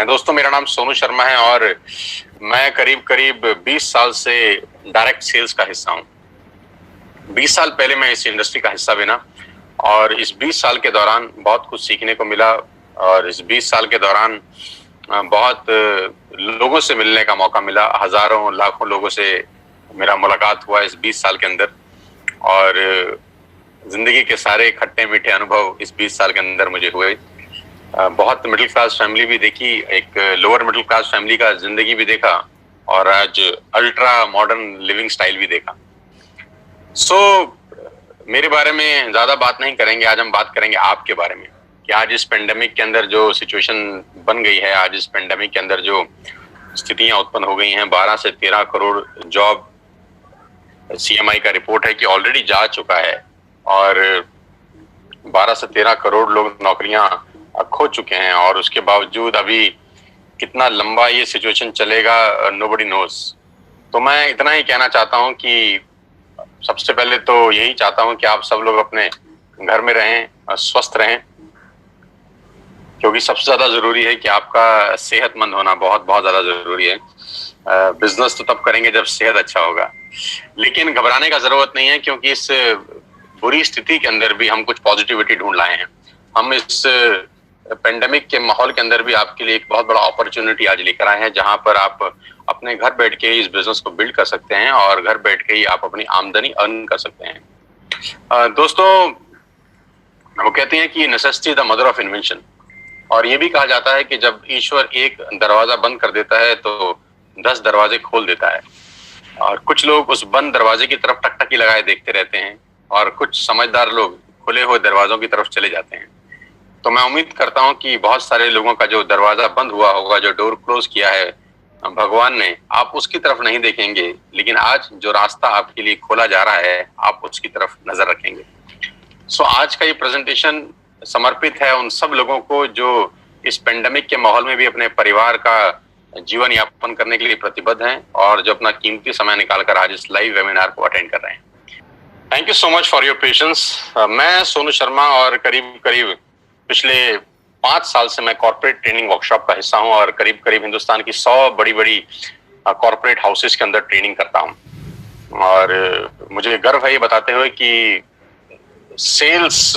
रहे हैं। दोस्तों, मेरा नाम सोनू शर्मा है और मैं करीब करीब 20 साल से डायरेक्ट सेल्स का हिस्सा हूँ। 20 साल पहले मैं इस इंडस्ट्री का हिस्सा बना और इस 20 साल के दौरान बहुत कुछ सीखने को मिला और इस 20 साल के दौरान बहुत लोगों से मिलने का मौका मिला। हजारों लाखों लोगों से मेरा मुलाकात हुआ इस 20 साल के अंदर और जिंदगी के सारे खट्टे मीठे अनुभव इस 20 साल के अंदर मुझे हुए। बहुत मिडिल क्लास फैमिली भी देखी, एक लोअर मिडिल क्लास फैमिली का जिंदगी भी देखा और आज अल्ट्रा मॉडर्न लिविंग स्टाइल भी देखा। मेरे बारे में ज्यादा बात नहीं करेंगे, आज हम बात करेंगे आपके बारे में कि आज इस पेंडेमिक के अंदर जो सिचुएशन बन गई है, आज इस पेंडेमिक के अंदर जो स्थितियां उत्पन्न हो गई हैं, 12 से 13 करोड़ जॉब सीएमआई का रिपोर्ट है कि ऑलरेडी जा चुका है और 12 से 13 करोड़ लोग नौकरियां खो चुके हैं और उसके बावजूद अभी कितना लंबा ये सिचुएशन चलेगा नोबडी नोस। तो मैं इतना ही कहना चाहता हूं कि सबसे पहले तो यही चाहता हूं कि आप सब लोग अपने घर में रहें, स्वस्थ रहें, क्योंकि सबसे ज्यादा जरूरी है कि आपका सेहतमंद होना बहुत बहुत ज्यादा जरूरी है। बिजनेस तो तब करेंगे जब सेहत अच्छा होगा, लेकिन घबराने का जरूरत नहीं है क्योंकि इस बुरी स्थिति के अंदर भी हम कुछ पॉजिटिविटी ढूंढ लाए हैं। हम इस पेंडेमिक के माहौल के अंदर भी आपके लिए एक बहुत बड़ा अपॉर्चुनिटी आज लेकर आए हैं, जहां पर आप अपने घर बैठ के इस बिजनेस को बिल्ड कर सकते हैं और घर बैठ के ही आप अपनी आमदनी अर्न कर सकते हैं। दोस्तों, वो कहते हैं कि necessity the mother of invention, और ये भी कहा जाता है कि जब ईश्वर एक दरवाजा बंद कर देता है तो 10 दरवाजे खोल देता है। और कुछ लोग उस बंद दरवाजे की तरफ टकटकी लगाए देखते रहते हैं और कुछ समझदार लोग खुले हुए दरवाजों की तरफ चले जाते हैं। तो मैं उम्मीद करता हूं कि बहुत सारे लोगों का जो दरवाजा बंद हुआ होगा, जो डोर क्लोज किया है भगवान ने, आप उसकी तरफ नहीं देखेंगे, लेकिन आज जो रास्ता आपके लिए खोला जा रहा है आप उसकी तरफ नजर रखेंगे। आज का ये प्रेजेंटेशन समर्पित है उन सब लोगों को जो इस पेंडेमिक के माहौल में भी अपने परिवार का जीवन यापन करने के लिए प्रतिबद्ध हैं और जो अपना कीमती समय निकालकर आज इस लाइव वेबिनार को अटेंड कर रहे हैं। Thank you so much for your patience. मैं सोनू शर्मा और करीब करीब पिछले 5 साल से मैं कॉर्पोरेट ट्रेनिंग वर्कशॉप का हिस्सा हूं और करीब करीब हिंदुस्तान की 100 बड़ी बड़ी कॉर्पोरेट हाउसेस के अंदर ट्रेनिंग करता हूं। और मुझे गर्व है ये बताते हुए कि सेल्स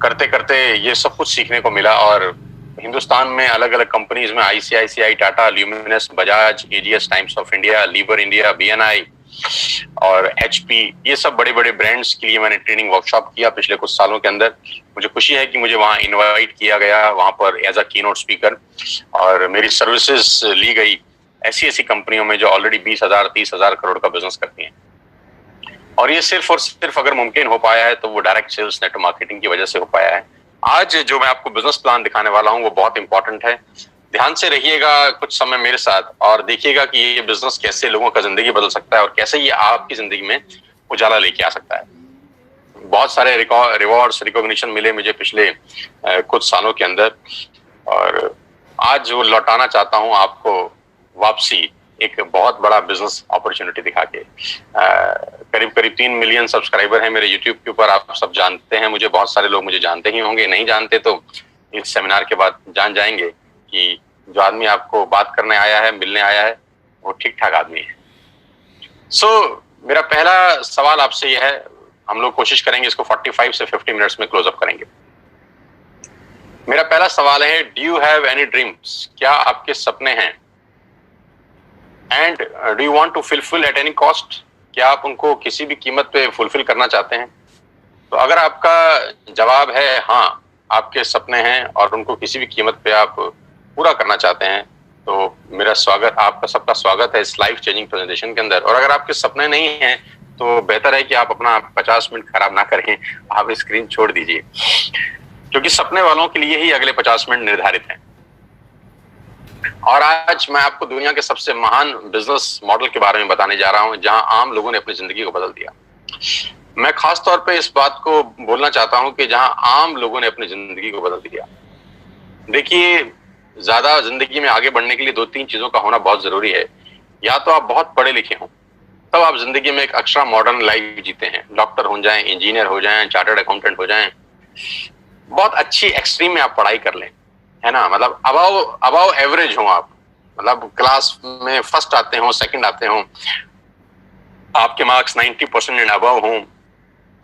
करते करते ये सब कुछ सीखने को मिला और हिंदुस्तान में अलग अलग कंपनीज में ICICI, Tata, Luminous, Bajaj, AGS, Times of India, Lever India, BNI और एचपी, ये सब बड़े बड़े ब्रांड्स के लिए मैंने ट्रेनिंग वर्कशॉप किया पिछले कुछ सालों के अंदर। मुझे खुशी है कि मुझे वहां इनवाइट किया गया, वहां पर एज अ कीनोट स्पीकर, और मेरी सर्विसेज ली गई ऐसी ऐसी कंपनियों में जो ऑलरेडी 20,000 30,000 करोड़ का बिजनेस करती हैं। और ये सिर्फ और सिर्फ अगर मुमकिन हो पाया है तो वो डायरेक्ट सेल्स नेटवर्क मार्केटिंग की वजह से हो पाया है। आज जो मैं आपको बिजनेस प्लान दिखाने वाला हूं वो बहुत इंपॉर्टेंट है। ध्यान से रहिएगा कुछ समय मेरे साथ और देखिएगा कि ये बिजनेस कैसे लोगों का जिंदगी बदल सकता है और कैसे ये आपकी जिंदगी में उजाला लेके आ सकता है। बहुत सारे रिवॉर्ड्स, रिकॉग्निशन मिले मुझे पिछले कुछ सालों के अंदर और आज वो लौटाना चाहता हूं आपको वापसी एक बहुत बड़ा बिजनेस अपॉर्चुनिटी दिखा के। करीब करीब 3 मिलियन सब्सक्राइबर हैं मेरे यूट्यूब के ऊपर, आप सब जानते हैं मुझे, बहुत सारे लोग मुझे जानते ही होंगे, नहीं जानते तो इस सेमिनार के बाद जान जाएंगे कि जो आदमी आपको बात करने आया है, मिलने आया है, वो ठीक ठाक आदमी है। मेरा पहला सवाल आपसे यह है, हम लोग कोशिश करेंगे इसको 45 से 50 मिनट्स में क्लोज अप करेंगे। मेरा पहला सवाल है, do you have any dreams? क्या आपके सपने हैं? And do you want to fulfil at any cost? क्या आप उनको किसी भी कीमत पे फुलफिल करना चाहते हैं? तो अगर आपका जवाब है हाँ, आपके सपने हैं और उनको किसी भी कीमत पे आप पूरा करना चाहते हैं, तो मेरा स्वागत, आपका सबका स्वागत है इस लाइफ चेंजिंग प्रेजेंटेशन के अंदर। और अगर आपके सपने नहीं हैं तो बेहतर है कि आप अपना 50 मिनट खराब ना करें, आप स्क्रीन छोड़ दीजिए, क्योंकि सपने वालों के लिए ही अगले 50 मिनट निर्धारित हैं। और आज मैं आपको दुनिया के सबसे महान बिजनेस मॉडल के बारे में बताने जा रहा हूं जहां आम लोगों ने अपनी जिंदगी को बदल दिया। मैं खास तौर पे इस बात को बोलना चाहता हूं कि जहां आम लोगों ने अपनी जिंदगी को बदल दिया। देखिए, ज्यादा जिंदगी में आगे बढ़ने के लिए 2-3 चीजों का होना बहुत जरूरी है। या तो आप बहुत पढ़े लिखे हों, तब आप जिंदगी में एक एक्स्ट्रा मॉडर्न लाइफ जीते हैं, डॉक्टर हो जाएं, इंजीनियर हो जाएं, चार्टर्ड अकाउंटेंट हो जाएं, बहुत अच्छी एक्सट्रीम में आप पढ़ाई कर लें, है ना, मतलब अबाव अबाव एवरेज हो आप, मतलब क्लास में फर्स्ट आते हो, सेकंड आते हो, आपके मार्क्स 90% एंड अबव हो,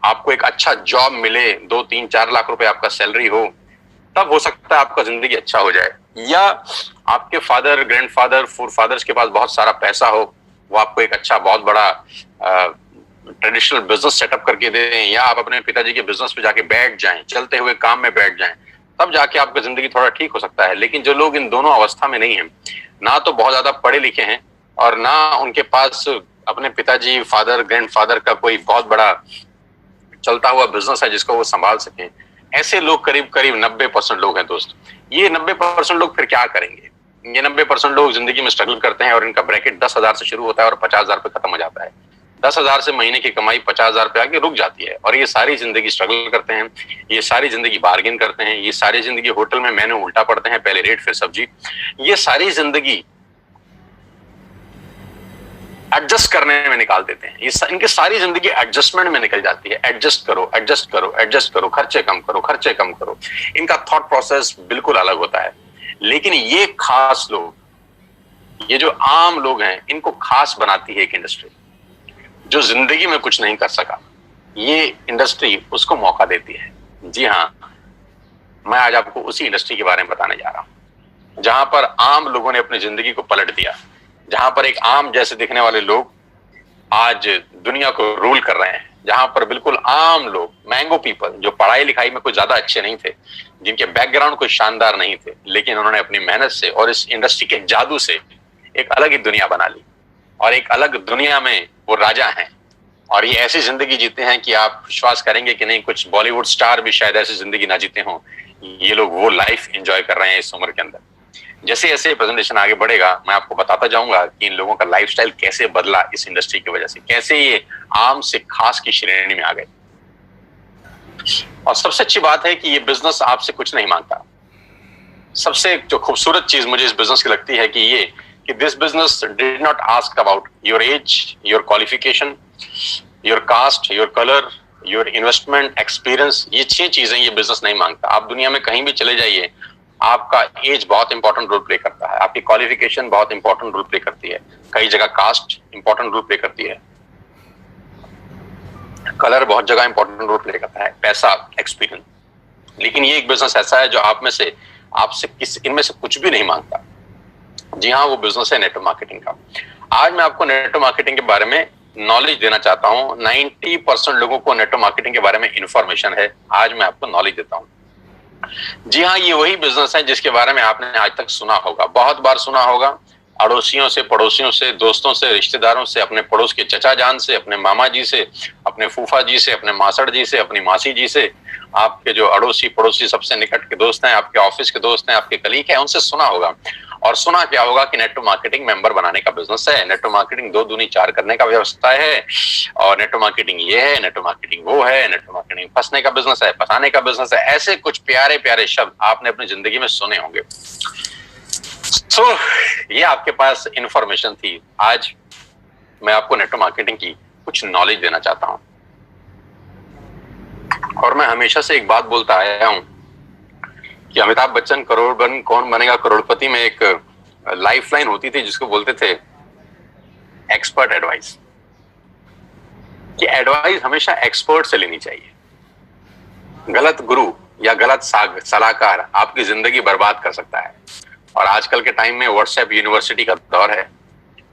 आपको एक अच्छा जॉब मिले, 2-3-4 लाख रुपए आपका सैलरी हो, तब हो सकता है आपका जिंदगी अच्छा हो जाए। या आपके फादर, ग्रैंडफादर, फोरफादर्स के पास बहुत सारा पैसा हो, वो आपको एक अच्छा बहुत बड़ा ट्रेडिशनल बिजनेस सेटअप करके दें, या आप अपने पिताजी के बिजनेस पे जाके बैठ जाएं, चलते हुए काम में बैठ जाएं, तब जाके आपका जिंदगी थोड़ा ठीक हो सकता है। लेकिन जो लोग इन दोनों अवस्था में नहीं है, ना तो बहुत ज्यादा पढ़े लिखे हैं और ना उनके पास अपने पिताजी, फादर, ग्रैंडफादर का कोई बहुत बड़ा चलता हुआ बिजनेस है जिसको वो संभाल सकें, ऐसे लोग करीब करीब 90% लोग हैं दोस्त। ये 90% लोग फिर क्या करेंगे? ये 90% लोग जिंदगी में स्ट्रगल करते हैं और इनका ब्रैकेट 10,000 से शुरू होता है और 50,000 पे खत्म हो जाता है। 10,000 से महीने की कमाई 50,000 पे आके रुक जाती है, और ये सारी जिंदगी स्ट्रगल करते हैं, ये सारी जिंदगी बार्गेन करते हैं, ये सारी जिंदगी होटल में मेन्यू उल्टा पड़ते हैं, पहले रेट फिर सब्जी, ये सारी जिंदगी एडजस्ट करने में निकाल देते हैं। ये इनकी सारी जिंदगी एडजस्टमेंट में निकल जाती है। एडजस्ट करो, एडजस्ट करो, एडजस्ट करो, खर्चे कम करो, खर्चे कम करो। इनका थॉट प्रोसेस बिल्कुल अलग होता है। लेकिन ये खास लोग, ये जो आम लोग हैं, इनको खास बनाती है एक इंडस्ट्री। जो जिंदगी में कुछ नहीं कर सका, ये इंडस्ट्री उसको मौका देती है। जी हाँ, मैं आज आपको उसी इंडस्ट्री के बारे में बताने जा रहा हूं, जहां पर आम लोगों ने अपनी जिंदगी को पलट दिया, जहां पर एक आम जैसे दिखने वाले लोग आज दुनिया को रूल कर रहे हैं, जहां पर बिल्कुल आम लोग, मैंगो पीपल, जो पढ़ाई लिखाई में कुछ ज्यादा अच्छे नहीं थे, जिनके बैकग्राउंड कोई शानदार नहीं थे, लेकिन उन्होंने अपनी मेहनत से और इस इंडस्ट्री के जादू से एक अलग ही दुनिया बना ली, और एक अलग दुनिया में वो राजा हैं। और ये ऐसी जिंदगी जीते हैं कि आप विश्वास करेंगे कि नहीं, कुछ बॉलीवुड स्टार भी शायद ऐसी जिंदगी ना जीते हों। ये लोग वो लाइफ एंजॉय कर रहे हैं इस उम्र के अंदर। जैसे जैसे प्रेजेंटेशन आगे बढ़ेगा, मैं आपको बताता जाऊंगा कि इन लोगों का लाइफस्टाइल कैसे बदला इस इंडस्ट्री की वजह से, कैसे ये आम से खास की श्रेणी में आ गए। और सबसे अच्छी बात है कि ये बिजनेस आपसे कुछ नहीं मांगता। सबसे जो खूबसूरत चीज मुझे इस बिजनेस की लगती है कि this business did not ask about your age, your qualification, your cast, your colour, your investment experience. ये 6 चीजें ये बिजनेस नहीं मांगता। आप दुनिया में कहीं भी चले जाइए, आपका एज बहुत इंपॉर्टेंट रोल प्ले करता है, आपकी क्वालिफिकेशन बहुत इंपॉर्टेंट रोल प्ले करती है, कई जगह कास्ट इंपॉर्टेंट रोल प्ले करती है, कलर बहुत जगह इंपॉर्टेंट रोल प्ले करता है, पैसा, एक्सपीरियंस। लेकिन ये एक बिजनेस ऐसा है जो आपसे इनमें से कुछ भी नहीं मांगता। जी हाँ, वो बिजनेस है नेटवर्क मार्केटिंग का। आज मैं आपको नेटवर्क मार्केटिंग के बारे में नॉलेज देना चाहता हूँ। 90% लोगों को नेटवर्क मार्केटिंग के बारे में इंफॉर्मेशन है, आज मैं आपको नॉलेज देता हूँ। जी हाँ, ये वही बिजनेस है जिसके बारे में आपने आज तक सुना होगा, बहुत बार सुना होगा, अड़ोसियों से, पड़ोसियों से, दोस्तों से, रिश्तेदारों से, अपने पड़ोस के चचा जान से, अपने मामा जी से, अपने फूफा जी से, अपने मासड़ जी से, अपनी मासी जी से, आपके जो अड़ोसी पड़ोसी सबसे निकट के दोस्त हैं, आपके ऑफिस के दोस्त हैं, आपके कलीग हैं, उनसे सुना होगा। और सुना क्या होगा कि नेटवर्क मार्केटिंग मेंबर बनाने का बिजनेस है, नेटवर्क मार्केटिंग 2 दूनी 4 करने का व्यवस्था है, और नेटवर्क मार्केटिंग ये है, नेटवर्क मार्केटिंग वो है, नेटवर्क मार्केटिंग फंसने का बिजनेस है, फंसाने का बिजनेस है। ऐसे कुछ प्यारे प्यारे शब्द आपने अपनी जिंदगी में सुने होंगे। ये आपके पास इंफॉर्मेशन थी। आज मैं आपको नेटवर्क मार्केटिंग की कुछ नॉलेज देना चाहता हूं। और मैं हमेशा से एक बात बोलता आया हूं कि अमिताभ बच्चन कौन बनेगा करोड़पति में एक लाइफलाइन होती थी जिसको बोलते थे एक्सपर्ट एडवाइस, कि एडवाइस हमेशा एक्सपर्ट से लेनी चाहिए। गलत गुरु या गलत सलाहकार आपकी जिंदगी बर्बाद कर सकता है। और आजकल के टाइम में व्हाट्सएप यूनिवर्सिटी का दौर है,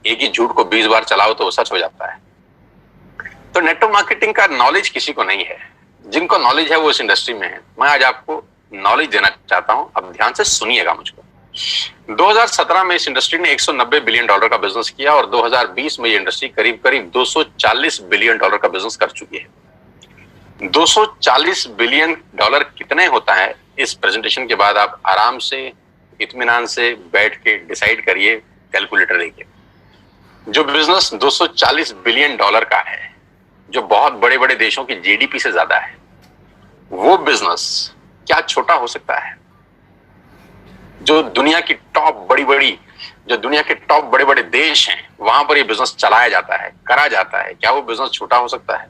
एक ही झूठ को 20 बार चलाओ तो वो सच हो जाता है। तो नेटवर्क मार्केटिंग का नॉलेज किसी को नहीं है, जिनको नॉलेज है वो इस इंडस्ट्री में है। मैं आज आपको नॉलेज देना चाहता हूं, अब ध्यान से सुनिएगा मुझको। 2017 में इस इंडस्ट्री ने $190 बिलियन का बिजनेस किया, और 2020 में ये इंडस्ट्री करीब करीब $240 बिलियन का बिजनेस कर चुकी है। $240 बिलियन कितने होता है, इस प्रेजेंटेशन के बाद आप आराम से, इत्मीनान से बैठ के डिसाइड करिए, कैलकुलेटर लेके। जो बिजनेस $240 बिलियन का है, जो बहुत बड़े बड़े देशों की जीडीपी से ज्यादा है, वो बिजनेस क्या छोटा हो सकता है? जो दुनिया की दुनिया के टॉप बड़े बड़े देश हैं, वहां पर ये बिजनेस चलाया जाता है, करा जाता है, क्या वो बिजनेस छोटा हो सकता है?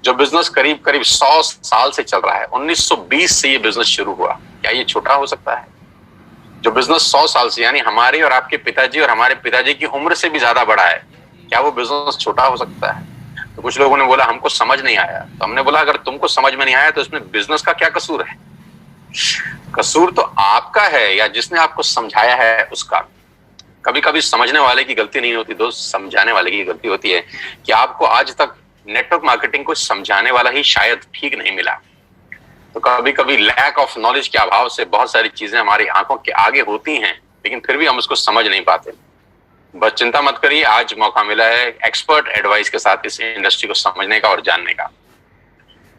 जो बिजनेस करीब करीब 100 साल से चल रहा है, 1920 से ये बिजनेस शुरू हुआ, क्या ये छोटा हो सकता है? जो बिजनेस 100 साल से, यानी हमारे और आपके पिताजी और हमारे पिताजी की उम्र से भी ज्यादा बड़ा है, क्या वो बिजनेस छोटा हो सकता है? तो कुछ लोगों ने बोला हमको समझ नहीं आया। तो हमने बोला अगर तुमको समझ में नहीं आया तो इसमें बिजनेस का क्या कसूर है? कसूर तो आपका है या जिसने आपको समझाया है उसका। कभी कभी समझने वाले की गलती नहीं होती दोस्त, समझाने वाले की गलती होती है कि आपको आज तक नेटवर्क मार्केटिंग को समझाने वाला ही शायद ठीक नहीं मिला। तो कभी कभी लैक ऑफ नॉलेज के अभाव से बहुत सारी चीजें हमारी आंखों के आगे होती हैं, लेकिन फिर भी हम उसको समझ नहीं पाते। बस चिंता मत करिए, आज मौका मिला है एक्सपर्ट एडवाइस के साथ इस इंडस्ट्री को समझने का और जानने का।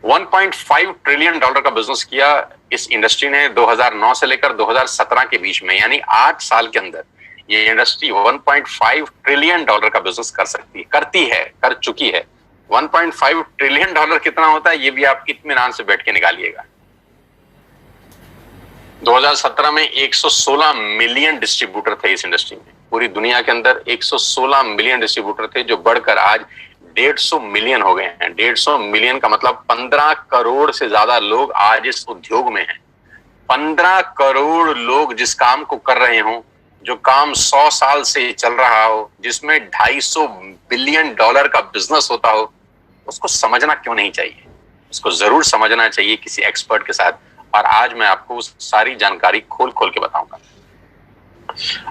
1.5 ट्रिलियन डॉलर का बिजनेस किया इस इंडस्ट्री ने 2009 से लेकर 2017 के बीच में, यानी 8 साल के अंदर ये इंडस्ट्री 1.5 ट्रिलियन डॉलर का बिजनेस कर चुकी है। 1.5 ट्रिलियन डॉलर कितना होता है ये भी आप इत्मीनान से बैठ के निकालिएगा। 2017 में 116 मिलियन डिस्ट्रीब्यूटर थे इस इंडस्ट्री में। पूरी दुनिया के अंदर 116 मिलियन डिस्ट्रीब्यूटर थे, जो बढ़कर आज 150 मिलियन हो गए हैं। 150 मिलियन का मतलब 15 करोड़ से ज्यादा लोग आज इस उद्योग में हैं। 15 करोड़ लोग जिस काम को कर रहे हों, जो काम 100 साल से चल रहा हो, जिसमें 250 बिलियन डॉलर का बिजनेस होता हो, उसको समझना क्यों नहीं चाहिए? उसको जरूर समझना चाहिए किसी एक्सपर्ट के साथ। और आज मैं आपको उस सारी जानकारी खोल खोल के बताऊंगा।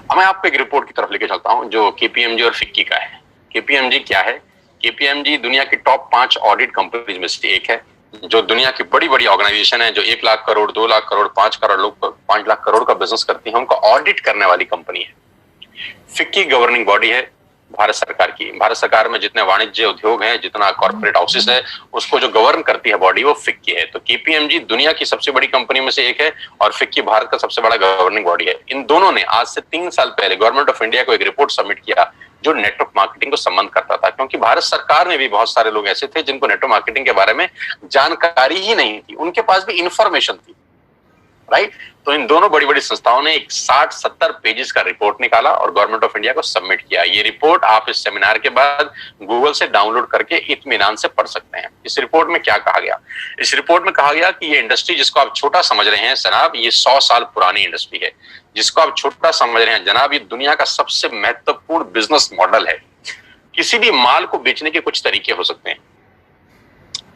अब मैं आपको एक रिपोर्ट की तरफ लेके चलता हूं जो केपीएमजी और फिक्की का है। केपीएमजी क्या है? केपीएमजी दुनिया की टॉप 5 ऑडिट कंपनीज में से एक है, जो दुनिया की बड़ी बड़ी ऑर्गेनाइजेशन है, जो 1 लाख करोड़, 2 लाख करोड़, 5 लाख करोड़ का बिजनेस करती है, उनको ऑडिट करने वाली कंपनी है। फिक्की गवर्निंग बॉडी है भारत सरकार की। भारत सरकार में जितने वाणिज्य उद्योग हैं, जितना कॉर्पोरेट हाउसेस है, उसको जो गवर्न करती है बॉडी, वो फिक्की है। तो केपीएमजी दुनिया की सबसे बड़ी कंपनी में से एक है और फिक्की भारत का सबसे बड़ा गवर्निंग बॉडी है। इन दोनों ने आज से 3 साल पहले गवर्नमेंट ऑफ इंडिया को एक रिपोर्ट सबमिट किया जो नेटवर्क मार्केटिंग को संबंध करता था, क्योंकि भारत सरकार में भी बहुत सारे लोग ऐसे थे जिनको नेटवर्क मार्केटिंग के बारे में जानकारी ही नहीं थी, उनके पास भी इंफॉर्मेशन थी, राइट। तो इन दोनों बड़ी बड़ी संस्थाओं ने एक 60-70 पेजेस का रिपोर्ट निकाला और गवर्नमेंट ऑफ इंडिया को सबमिट किया। ये रिपोर्ट आप इस सेमिनार के बाद गूगल से डाउनलोड करके इत्मीनान से पढ़ सकते हैं। इस रिपोर्ट में क्या कहा गया? इस रिपोर्ट में कहा गया कि ये इंडस्ट्री जिसको आप छोटा समझ रहे हैं जनाब, ये 100 साल पुरानी इंडस्ट्री है। जिसको आप छोटा समझ रहे हैं जनाब, ये दुनिया का सबसे महत्वपूर्ण बिजनेस मॉडल है। किसी भी माल को बेचने के कुछ तरीके हो सकते हैं।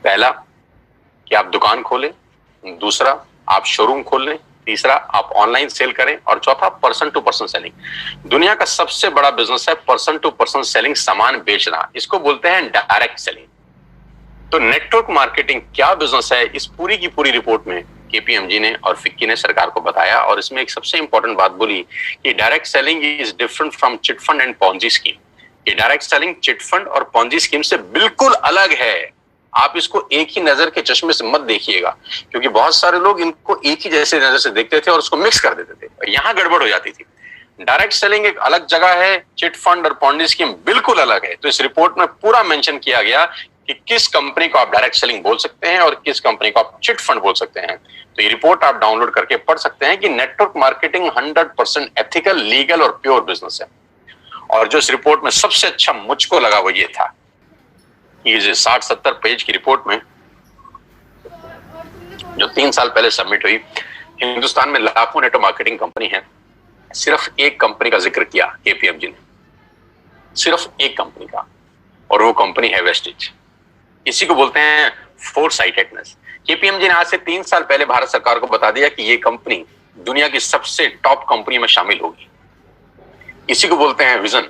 पहला कि आप दुकान खोलें, दूसरा आप शोरूम खोल लें, तीसरा आप ऑनलाइन सेल करें, और चौथा पर्सन टू पर्सन सेलिंग। दुनिया का सबसे बड़ा बिजनेस है पर्सन टू पर्सन सेलिंग, सामान बेचना। इसको बोलते हैं डायरेक्ट सेलिंग। तो नेटवर्क मार्केटिंग क्या बिजनेस है, इस पूरी की पूरी रिपोर्ट में केपीएमजी ने और फिक्की ने सरकार को बताया। और इसमें एक सबसे इंपॉर्टेंट बात बोली कि direct selling is different from chit fund and Ponzi scheme. ये डायरेक्ट सेलिंग चिट फंड और पॉन्जी स्कीम से बिल्कुल अलग है। आप इसको एक ही नजर के चश्मे से मत देखिएगा, क्योंकि बहुत सारे लोग इनको एक ही जैसे नजर से देखते थे और उसको मिक्स कर देते थे, और यहां गड़बड़ हो जाती थी। डायरेक्ट सेलिंग एक अलग जगह है, चिट फंड और पॉन्जी स्कीम बिल्कुल अलग है। तो इस रिपोर्ट में पूरा मेंशन किया गया कि किस कंपनी को आप डायरेक्ट सेलिंग बोल सकते हैं और किस कंपनी को आप चिट फंड बोल सकते हैं। तो ये रिपोर्ट आप डाउनलोड करके पढ़ सकते हैं कि नेटवर्क मार्केटिंग 100% एथिकल, लीगल और प्योर बिजनेस है। और जो इस रिपोर्ट में सबसे अच्छा मुझको लगा वो ये था, ये 60-70 पेज की रिपोर्ट में जो 3 साल पहले सबमिट हुई, हिंदुस्तान में लाखों नेटवर्क मार्केटिंग कंपनी है, सिर्फ एक कंपनी का जिक्र किया केपीएमजी ने, सिर्फ एक कंपनी का, और वो कंपनी है वेस्टेज। इसी को बोलते हैं फोरसाइटेडनेस। केपीएमजी ने आज से 3 साल पहले भारत सरकार को बता दिया कि ये कंपनी दुनिया की सबसे टॉप कंपनी में शामिल होगी। इसी को बोलते हैं विजन,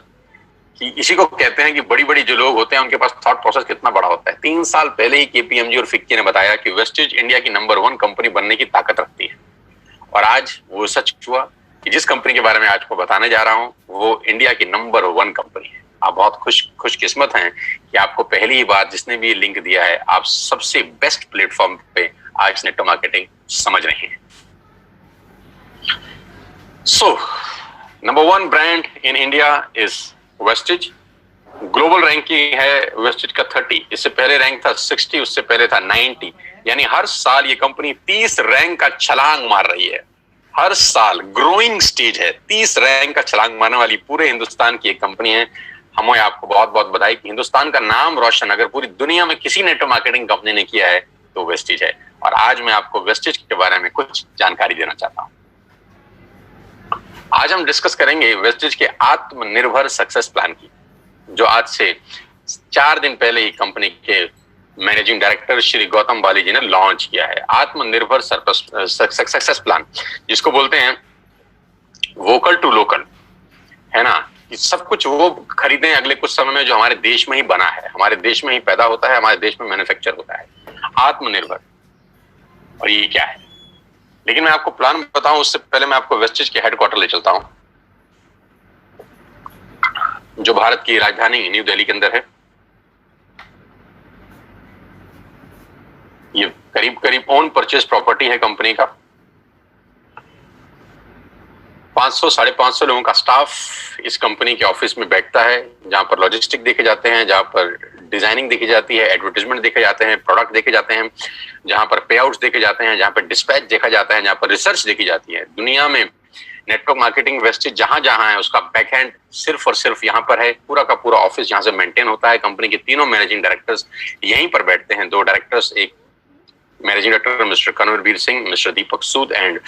कि इसी को कहते हैं कि बड़ी बड़ी जो लोग होते हैं उनके पास थॉट प्रोसेस कितना बड़ा होता है। 3 साल पहले ही केपीएमजी और फिक्की ने बताया कि वेस्टेज इंडिया की नंबर 1 कंपनी बनने की ताकत रखती है, और आज वो सच हुआ कि जिस कंपनी के बारे में आज को बताने जा रहा हूं वो इंडिया की नंबर 1 कंपनी है। आप बहुत खुशकिस्मत हैं कि आपको पहली ही बार जिसने भी लिंक दिया है, आप सबसे बेस्ट प्लेटफॉर्म पे आज नेटवर्क मार्केटिंग समझ रहे हैं। So number 1 brand in India is wastage. Global ranking है वेस्टेज का 30, इससे पहले रैंक था 60, उससे पहले था 90। यानी हर साल ये कंपनी 30 रैंक का छलांग मार रही है। हर साल ग्रोइंग स्टेज है, 30 रैंक का छलांग मारने वाली पूरे हिंदुस्तान की एक कंपनी है। हमें आपको बहुत बहुत बधाई कि हिंदुस्तान का नाम रोशन अगर पूरी दुनिया में किसी नेटवर्क मार्केटिंग कंपनी ने किया है तो वेस्टेज है। और आज मैं आपको वेस्टेज के बारे में कुछ जानकारी देना चाहता हूं। आज हम डिस्कस करेंगे वेस्टेज के आत्मनिर्भर सक्सेस प्लान की, जो आज से 4 दिन पहले ही कंपनी के मैनेजिंग डायरेक्टर श्री गौतम बाली जी ने लॉन्च किया है। आत्मनिर्भर सक्सेस प्लान, जिसको बोलते हैं वोकल टू लोकल, है ना। सब कुछ वो खरीदें अगले कुछ समय में जो हमारे देश में ही बना है, हमारे देश में ही पैदा होता है, हमारे देश में मैन्युफैक्चर होता है। आत्मनिर्भर, और ये क्या है? लेकिन मैं आपको प्लान बताऊं उससे पहले मैं आपको वेस्टेज के हेडक्वार्टर ले चलता हूं, जो भारत की राजधानी न्यू दिल्ली के अंदर है। ये करीब करीब ओन परचेज प्रॉपर्टी है कंपनी का। 500-550 लोगों का स्टाफ इस कंपनी के ऑफिस में बैठता है, जहां पर लॉजिस्टिक देखे जाते हैं, जहां पर डिजाइनिंग देखी जाती है, एडवर्टाइजमेंट देखे जाते हैं, प्रोडक्ट देखे जाते हैं, जहां पर पे आउट्स देखे जाते हैं, जहां पर डिस्पैच देखा जाता है, जहां पर रिसर्च देखी जाती है। दुनिया में नेटवर्क मार्केटिंग वेस्टेज जहां जहां है उसका बैकएंड सिर्फ और सिर्फ यहाँ पर है। पूरा का पूरा ऑफिस यहाँ से मेंटेन होता है। कंपनी के तीनों मैनेजिंग डायरेक्टर्स यहीं पर बैठते हैं। 2 डायरेक्टर्स, एक managing director mister Kanwarveer Singh, mister Deepak Sood and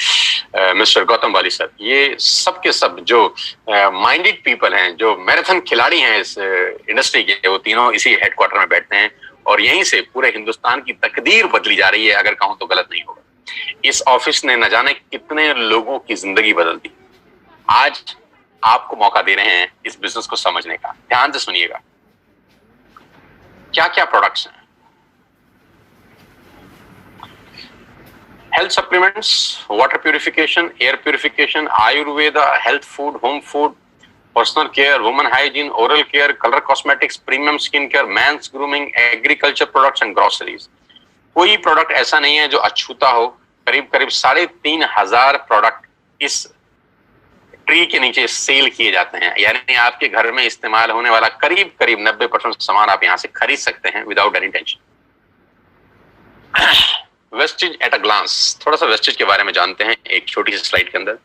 mister Gautam Bali sir. ये सब के सब जो माइंडेड पीपल हैं, जो मैराथन खिलाड़ी हैं इस इंडस्ट्री के, वो तीनों इसी हेडक्वार्टर में बैठते हैं और यहीं से पूरे हिंदुस्तान की तकदीर बदली जा रही है, अगर कहूं तो गलत नहीं होगा। इस ऑफिस ने न जाने कितने लोगों की जिंदगी बदल दी। आज आपको मौका दे रहे हैं इस बिजनेस को समझने का। ध्यान से सुनिएगा, क्या क्या प्रोडक्ट्स हैं। Health supplements, water purification, air purification, Ayurveda, health food, home food, personal care, women hygiene, oral care, colour cosmetics, premium skin care, mains grooming, agriculture products and groceries. कोई प्रोडक्ट ऐसा नहीं है जो अछूता हो। करीब करीब 3,500 प्रोडक्ट इस ट्री के नीचे सेल किए जाते हैं। यानी आपके घर में इस्तेमाल होने वाला करीब करीब 90% सामान आप यहां से खरीद सकते हैं without any tension. Vestige at a glance, थोड़ा सा वेस्टेज के बारे में जानते हैं एक छोटी सी स्लाइड के अंदर।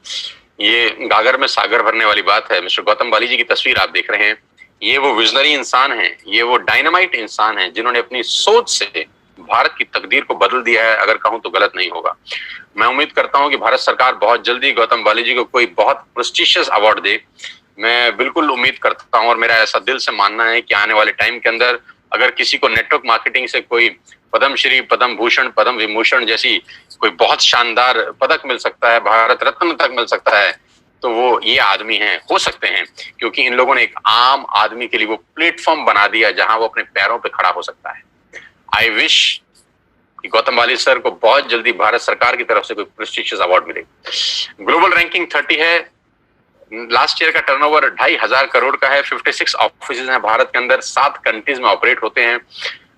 ये गागर में सागर भरने वाली बात है। मिस्टर गौतम बाली जी की तस्वीर आप देख रहे हैं। ये वो विजनरी इंसान हैं, ये वो डायनामाइट इंसान हैं जिन्होंने अपनी सोच से भारत की तकदीर को बदल दिया है, अगर कहूं तो गलत नहीं होगा। मैं उम्मीद करता हूं कि भारत सरकार बहुत जल्दी गौतम बाली जी को कोई बहुत प्रेस्टिशियस अवार्ड दे। मैं बिल्कुल उम्मीद करता हूं और मेरा ऐसा दिल से मानना है कि आने वाले टाइम के अंदर अगर किसी को नेटवर्क मार्केटिंग से कोई पद्मश्री, पद्म भूषण, पद्म विभूषण जैसी कोई बहुत शानदार पदक मिल सकता है, भारत रत्न तक मिल सकता है, तो वो ये आदमी हैं, हो सकते हैं, क्योंकि इन लोगों ने एक आम आदमी के लिए वो प्लेटफॉर्म बना दिया जहां वो अपने पैरों पे खड़ा हो सकता है। आई विश कि गौतम बाली सर को बहुत जल्दी भारत सरकार की तरफ से कोई प्रेस्टिजियस अवार्ड मिले। ग्लोबल रैंकिंग 30 है। लास्ट ईयर का टर्नओवर 2,500 करोड़ का है। 56 ऑफिस हैं भारत के अंदर, 7 कंट्रीज में ऑपरेट होते हैं।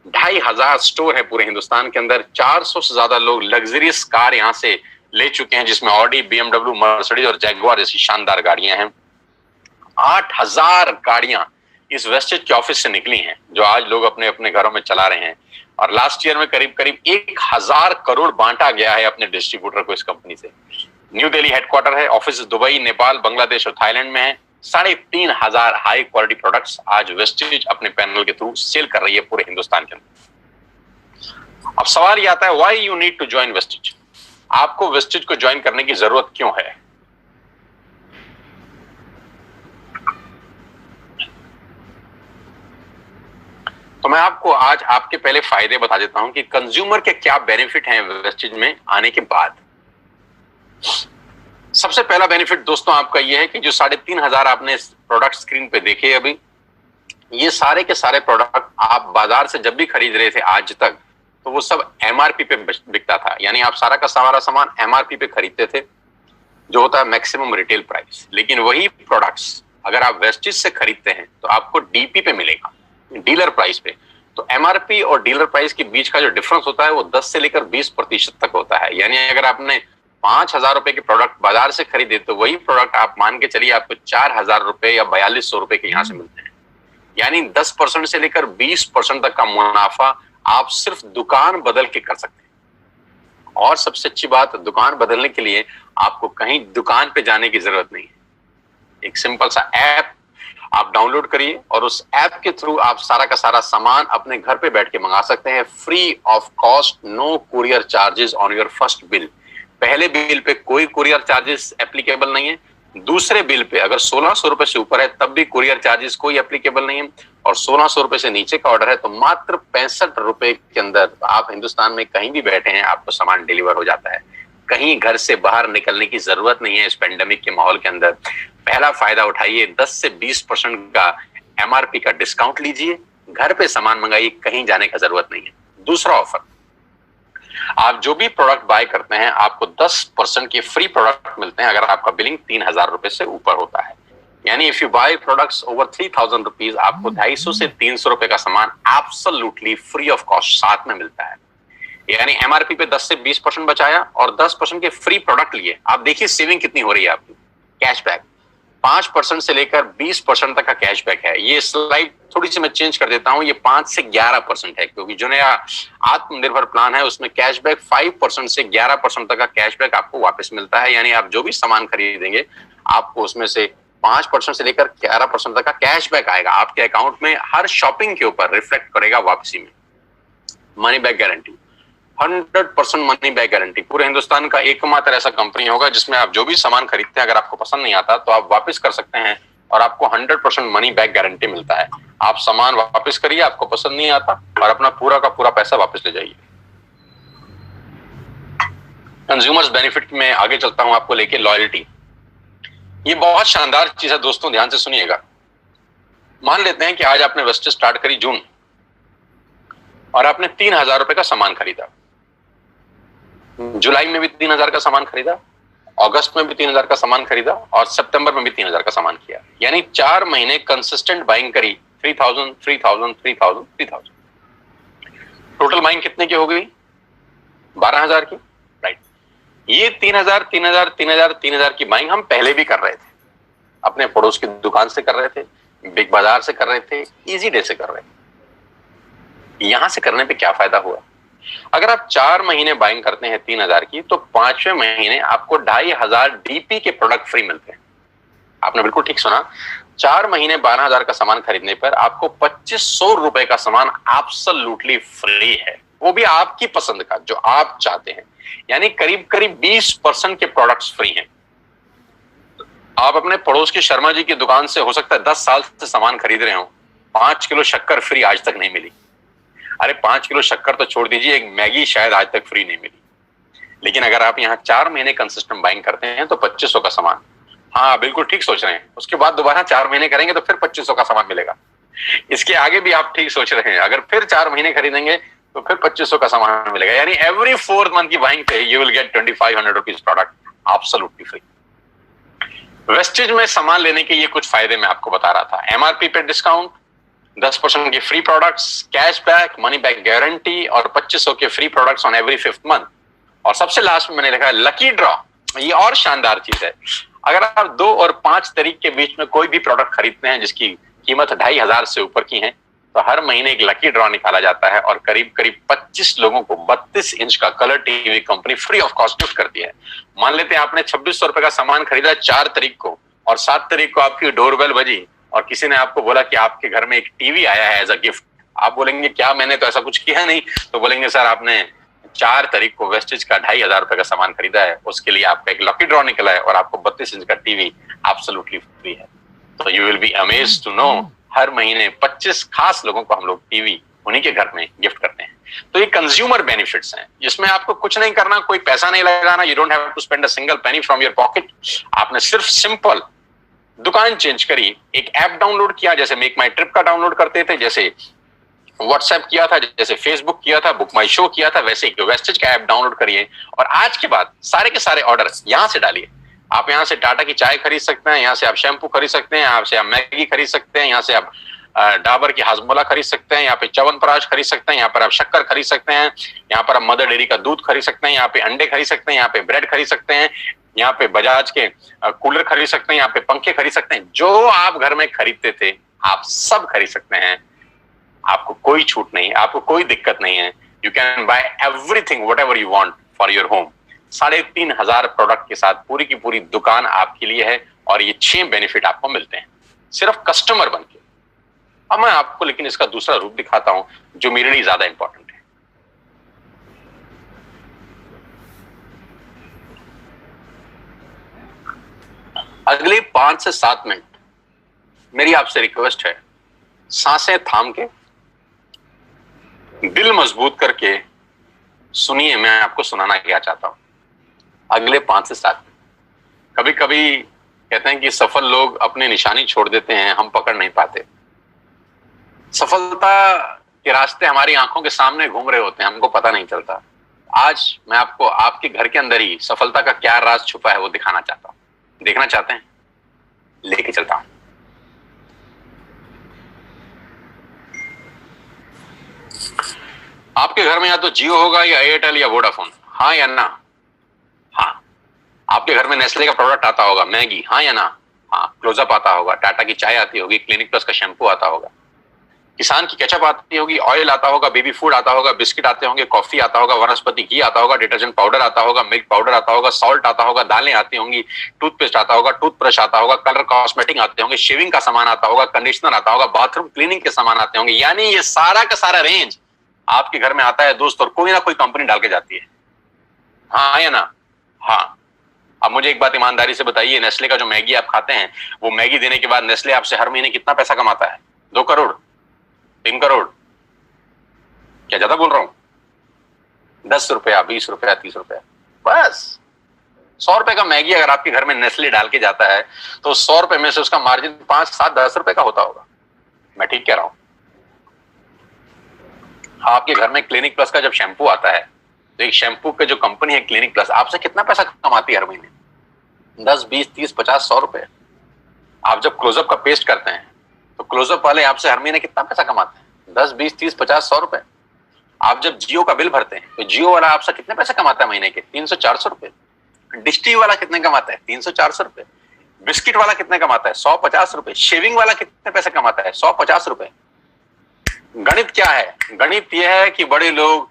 2,500 स्टोर है पूरे हिंदुस्तान के अंदर। 400 से ज्यादा लोग लग्जरियस कार यहाँ से ले चुके हैं, जिसमें ऑडी, BMW, मर्सिडीज और जैगुआर जैसी शानदार गाड़ियां हैं। 8,000 गाड़ियां इस वेस्टेज के ऑफिस से निकली हैं, जो आज लोग अपने अपने घरों में चला रहे हैं। और लास्ट ईयर में करीब करीब 1,000 करोड़ बांटा गया है अपने डिस्ट्रीब्यूटर को इस कंपनी से। न्यू दिल्ली हेडक्वार्टर है। ऑफिस दुबई, नेपाल, बांग्लादेश और थाईलैंड में है। 3,500 हाई क्वालिटी प्रोडक्ट्स आज वेस्टेज अपने पैनल के थ्रू सेल कर रही है पूरे हिंदुस्तान के अंदर। अब सवाल ये आता है, why you need to join Vestige? आपको वेस्टेज को ज्वाइन करने की जरूरत क्यों है? तो मैं आपको आज आपके पहले फायदे बता देता हूं कि कंज्यूमर के क्या बेनिफिट हैं वेस्टेज में आने के बाद। सबसे पहला बेनिफिट दोस्तों आपका यह है कि जो 3,500 आपने प्रोडक्ट स्क्रीन पे देखे अभी, ये सारे के सारे प्रोडक्ट आप बाजार से जब भी खरीद रहे थे आज तक, तो वो सब MRP पे बिकता था। यानी आप सारा का सारा सामान MRP पे खरीदते थे, जो होता है मैक्सिमम रिटेल प्राइस। लेकिन वही प्रोडक्ट्स अगर आप वेस्टेज से खरीदते हैं तो आपको DP पे मिलेगा, डीलर प्राइस पे। तो MRP और डीलर प्राइस के बीच का जो डिफरेंस होता है वो 10 से लेकर 20% तक होता है। यानी अगर आपने 5,000 रुपए के प्रोडक्ट बाजार से खरीदे तो वही प्रोडक्ट आप मान के चलिए आपको 4,000 रुपए या 4,200 रुपए के यहां से मिलते हैं। यानी 10% से लेकर 20% तक का मुनाफा आप सिर्फ दुकान बदल के कर सकते हैं। और सबसे अच्छी बात, दुकान बदलने के लिए आपको कहीं दुकान पे जाने की जरूरत नहीं है। एक सिंपल सा ऐप आप डाउनलोड करिए और उस ऐप के थ्रू आप सारा का सारा सामान अपने घर पे बैठ के मंगा सकते हैं, free of cost, no courier charges on your first bill. पहले बिल पे कोई कुरियर चार्जेस एप्लीकेबल नहीं है। दूसरे बिल पे अगर 1600 रुपए से ऊपर है तब भी कुरियर चार्जेस कोई एप्लीकेबल नहीं है, और 1600 रुपए से नीचे का ऑर्डर है तो मात्र 65 रुपए के अंदर आप हिंदुस्तान में कहीं भी बैठे हैं आपको सामान डिलीवर हो जाता है। कहीं घर से बाहर निकलने की जरूरत नहीं है इस पेंडेमिक के माहौल के अंदर। पहला फायदा उठाइए, 10 से 20% का एमआरपी का डिस्काउंट लीजिए, घर पे सामान मंगाइए, कहीं जाने का जरूरत नहीं है। दूसरा ऑफर, आप जो भी प्रोडक्ट बाय करते हैं आपको 10% के फ्री प्रोडक्ट मिलते हैं अगर आपका बिलिंग 3000 रुपए से ऊपर होता है। यानी if you buy products over 3000 rupees आपको 250 से 300 रुपए का सामान एब्सोल्युटली फ्री ऑफ कॉस्ट साथ में मिलता है। यानी एमआरपी पे 10 से 20% बचाया और 10% के फ्री प्रोडक्ट लिए। आप देखिए सेविंग कितनी हो रही है आपकी। कैशबैक 5% से लेकर 20% तक का कैशबैक है। ये स्लाइड थोड़ी सी मैं चेंज कर देता हूं, ये 5 से 11% है क्योंकि जो नया आत्मनिर्भर प्लान है उसमें कैशबैक 5% से 11% तक का कैशबैक आपको वापस मिलता है। यानी आप जो भी सामान खरीदेंगे आपको उसमें से 5% से लेकर 11% तक का कैशबैक आएगा आपके अकाउंट में, हर शॉपिंग के ऊपर रिफ्लेक्ट करेगा वापसी में। Money back guarantee 100% money back guarantee. पूरे हिंदुस्तान का एकमात्र ऐसा कंपनी होगा जिसमें आप जो भी सामान खरीदते हैं अगर आपको पसंद नहीं आता तो आप वापस कर सकते हैं और आपको 100% मनी बैक गारंटी मिलता है। आप सामान वापस करिए, आपको पसंद नहीं आता, और अपना पूरा का पूरा पैसा वापस ले जाइए। कंज्यूमर्स बेनिफिट में आगे चलता हूं आपको लेके। लॉयल्टी, ये बहुत शानदार चीज है दोस्तों, ध्यान से सुनिएगा। मान लेते हैं कि आज आपने वेस्टेज स्टार्ट करी जून और आपने 3000 रुपए का सामान खरीदा, जुलाई में भी 3000 का सामान खरीदा, अगस्त में भी 3000 का सामान खरीदा और सितंबर में भी 3000 का सामान किया। यानी 4 महीने कंसिस्टेंट बाइंग करी, 3000 3000 3000 3000। टोटल बाइंग कितने की हो गई? 12000 की, राइट। ये 3000 3000 3000 3000 की बाइंग हम पहले भी कर रहे थे, अपने पड़ोस की दुकान से कर रहे थे, बिग बाजार से कर रहे थे, इजी डे से कर रहे थे। यहां से करने पे क्या फायदा हुआ? अगर आप 4 महीने बाइंग करते हैं 3000 की तो 5वें महीने आपको 2500 डीपी के प्रोडक्ट फ्री मिलते हैं। आपने बिल्कुल ठीक सुना, 4 महीने 12000 का सामान खरीदने पर आपको 2500 रुपए का सामान एब्सोल्युटली फ्री है, वो भी आपकी पसंद का जो आप चाहते हैं। यानी करीब करीब 20% के प्रोडक्ट्स फ्री हैं। आप अपने पड़ोस के शर्मा जी की दुकान से हो सकता है 10 साल से सामान खरीद रहे हो, 5 किलो शक्कर फ्री आज तक नहीं मिली। अरे 5 किलो शक्कर तो छोड़ दीजिए, एक मैगी शायद आज तक फ्री नहीं मिली। लेकिन अगर आप यहाँ 4 महीने कंसिस्टेंट बाइंग करते हैं तो 2500 का सामान, हाँ बिल्कुल ठीक सोच रहे हैं, उसके बाद दोबारा 4 महीने करेंगे तो फिर 2500 का सामान मिलेगा। इसके आगे भी आप ठीक सोच रहे हैं, अगर फिर 4 महीने खरीदेंगे तो फिर 2500 का सामान मिलेगा। यानी एवरी 4th मंथ की बाइंग पे you will get 2500 rupees product absolutely free. Wastage में सामान लेने के ये कुछ फायदे मैं आपको बता रहा था। एमआरपी पे डिस्काउंट, 10% के free products, cashback, money back guarantee और 2500 के free products on every 5th month. और सबसे लास्ट में मैंने लिखा है लकी ड्रॉ। ये और शानदार चीज है, अगर आप 2 और 5 तारीख के बीच में कोई भी प्रोडक्ट खरीदते हैं जिसकी कीमत 2500 से ऊपर की है तो हर महीने एक लकी ड्रॉ निकाला जाता है और करीब करीब 25 लोगों को 32 इंच का colour TV company free of cost gift करती है। मान लेते हैं आपने 2600 रुपए का सामान खरीदा 4 तारीख को और 7 तारीख को आपकी डोरबेल बजी और किसी ने आपको बोला कि आपके घर में एक टीवी आया है एज अ गिफ्ट। आप बोलेंगे क्या, मैंने तो ऐसा कुछ किया नहीं। तो बोलेंगे सर आपने 4 तारीख को वेस्टेज का 2500 रुपए का सामान खरीदा है, उसके लिए आपका एक लकी ड्रॉ निकला है और आपको 32 इंच का टीवी एब्सोल्युटली फ्री है। तो you will be amazed to know हर महीने 25 खास लोगों को हम लोग टीवी उन्हीं के घर में गिफ्ट करते हैं। तो ये कंज्यूमर बेनिफिट्स हैं, जिसमें आपको कुछ नहीं करना, कोई पैसा नहीं लगाना, you don't have to spend a single penny from your pocket. आपने सिर्फ सिंपल दुकान चेंज करी, एक ऐप डाउनलोड किया, जैसे मेक माई ट्रिप का डाउनलोड करते थे, जैसे व्हाट्सएप किया था, जैसे फेसबुक किया था, बुक माई शो किया था, वैसे एक वेस्टेज का ऐप डाउनलोड करिए और आज के बाद सारे के सारे ऑर्डर यहां से डालिए। आप यहां से टाटा की चाय खरीद सकते हैं, यहां से आप शैम्पू खरीद सकते हैं, यहाँ से आप मैगी खरीद सकते हैं, यहाँ से आप डाबर की हाजमोला खरीद सकते हैं, यहाँ पे च्यवनप्राश खरीद सकते हैं, यहाँ पर आप शक्कर खरीद सकते हैं, यहाँ पर आप मदर डेयरी का दूध खरीद सकते हैं, यहाँ पे अंडे खरीद सकते हैं, यहाँ पे ब्रेड खरीद सकते हैं, यहाँ पे बजाज के कूलर खरीद सकते हैं, यहाँ पे पंखे खरीद सकते हैं। जो आप घर में खरीदते थे आप सब खरीद सकते हैं। आपको कोई छूट नहीं, आपको कोई दिक्कत नहीं है। You can buy everything what ever you want for your home. 3500 product के साथ पूरी की पूरी दुकान आपके लिए है और ये 6 बेनिफिट आपको मिलते हैं सिर्फ कस्टमर बनके। अब मैं आपको लेकिन इसका दूसरा रूप दिखाता हूं जो मेरे लिए ज्यादा इंपॉर्टेंट है। अगले 5 से 7 मिनट मेरी आपसे रिक्वेस्ट है, सांसें थाम के, दिल मजबूत करके सुनिए मैं आपको सुनाना क्या चाहता हूं। अगले 5 से 7 मिनट। कभी कभी कहते हैं कि सफल लोग अपनी निशानी छोड़ देते हैं, हम पकड़ नहीं पाते। सफलता के रास्ते हमारी आंखों के सामने घूम रहे होते हैं, हमको पता नहीं चलता। आज मैं आपको आपके घर के अंदर ही सफलता का क्या राज छुपा है वो दिखाना चाहता हूं। देखना चाहते हैं? लेके चलता हूं। आपके घर में या तो जियो होगा या एयरटेल या वोडाफोन, हाँ या ना? हाँ। आपके घर में नेस्ले का प्रोडक्ट आता होगा, मैगी, हाँ या ना? हाँ। क्लोजअप आता होगा, टाटा की चाय आती होगी, क्लिनिक प्लस का शैम्पू आता होगा, किसान की केचप आती होगी, ऑयल आता होगा, बेबी फूड आता होगा, बिस्किट आते होंगे, कॉफी आता होगा, वनस्पति घी आता होगा, डिटर्जेंट पाउडर आता होगा, मिल्क पाउडर आता होगा, सॉल्ट आता होगा, दालें आती होंगी, टूथपेस्ट आता होगा, टूथब्रश आता होगा, कलर कॉस्मेटिक आते होंगे, शेविंग का सामान आता होगा, कंडीशनर आता होगा, बाथरूम क्लीनिंग के सामान आते होंगे। यानी ये सारा का सारा रेंज आपके घर में आता है दोस्त, और कोई ना कोई कंपनी डाल के जाती है, हाँ या ना? हाँ। अब मुझे एक बात ईमानदारी से बताइए, नेस्ले का जो मैगी आप खाते हैं, वो मैगी देने के बाद नेस्ले आपसे हर महीने कितना पैसा कमाता है? 2 करोड़, 3 करोड़? क्या ज्यादा बोल रहा हूं? 10 रुपया, 20 रुपया, 30 रुपया, बस। 100 रुपए का मैगी अगर आपके घर में नेस्ले डाल के जाता है तो 100 रुपए में से उसका मार्जिन 5, 7, 10 रुपए का होता होगा। मैं ठीक कह रहा हूं? आपके घर में क्लिनिक प्लस का जब शैम्पू आता है तो एक शैम्पू के जो कंपनी है क्लिनिक प्लस आपसे कितना पैसा कमाती है हर महीने? 10, 20, 30, 50, 100 रुपए। आप जब क्लोजअप का पेस्ट करते हैं तो क्लोजअप वाले आपसे हर महीने कितना पैसा कमाते हैं? 10, 20, 30, 50, 100 रुपए। आप जब जियो का बिल भरते हैं तो जियो वाला आपसे कितने पैसे कमाता है महीने के? 300, 400 रुपए। डिश टीवी वाला कितने कमाता है? 300, 400 रुपए। बिस्किट वाला कितने कमाता है? 150 रुपए। शेविंग वाला कितने पैसे कमाता है? 150 रुपए। गणित क्या है? गणित यह है कि बड़े लोग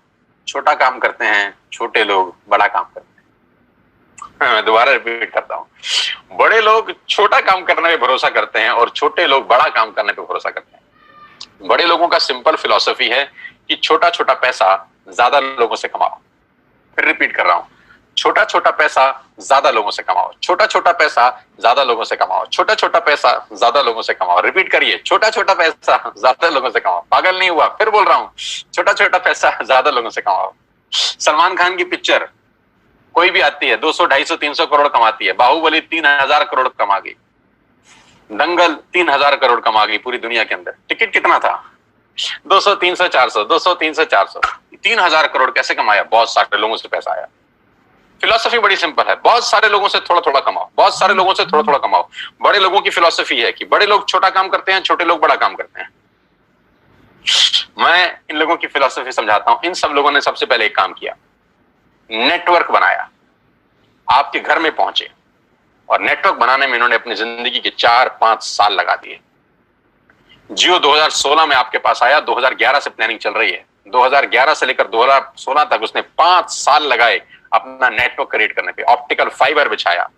छोटा काम करते हैं, छोटे लोग बड़ा काम करते हैं। मैं दोबारा रिपीट करता हूं, बड़े लोग छोटा काम करने पे भरोसा करते हैं और छोटे लोग बड़ा काम करने पे भरोसा करते हैं। बड़े लोगों का सिंपल फिलॉसफी है कि छोटा छोटा पैसा ज्यादा लोगों से कमाओ। फिर रिपीट कर रहा हूं, छोटा छोटा पैसा ज्यादा लोगों से कमाओ, छोटा छोटा पैसा ज्यादा लोगों से कमाओ, छोटा छोटा पैसा ज्यादा लोगों से कमाओ। रिपीट करिए, छोटा छोटा पैसा ज्यादा लोगों से कमाओ। पागल नहीं हुआ? फिर बोल रहा हूं, छोटा छोटा पैसा ज्यादा लोगों से कमाओ। सलमान खान की पिक्चर कोई भी आती है 200, 250, 300 करोड़ कमाती है। बाहुबली 3000 करोड़ कमा गई, दंगल 3000 करोड़ कमा गई पूरी दुनिया के अंदर। टिकट कितना था? 200, 300, 400, 200, 300, 400, 3000 करोड़ कैसे कमाया? बहुत सारे लोगों से पैसा आया। फिलॉसफी बड़ी सिंपल है, बहुत सारे लोगों से थोड़ा थोड़ा कमाओ, बहुत सारे लोगों से थोड़ा थोड़ा कमाओ। बड़े लोगों की फिलॉसफी है कि बड़े लोग छोटा काम करते हैं, छोटे लोग बड़ा काम करते हैं। मैं इन लोगों की फिलॉसफी समझाता हूं। इन सब लोगों ने सबसे पहले एक काम किया, नेटवर्क बनाया, आपके घर में पहुंचे, और नेटवर्क बनाने में इन्होंने अपनी जिंदगी के 4-5 साल लगा दिए। जियो 2016 में आपके पास आया, 2011 से प्लानिंग चल रही है। 2011 से लेकर 2016 तक उसने 5 साल लगाए अपना नेटवर्क क्रिएट करने पे। ऑप्टिकल फाइबर बिछाया,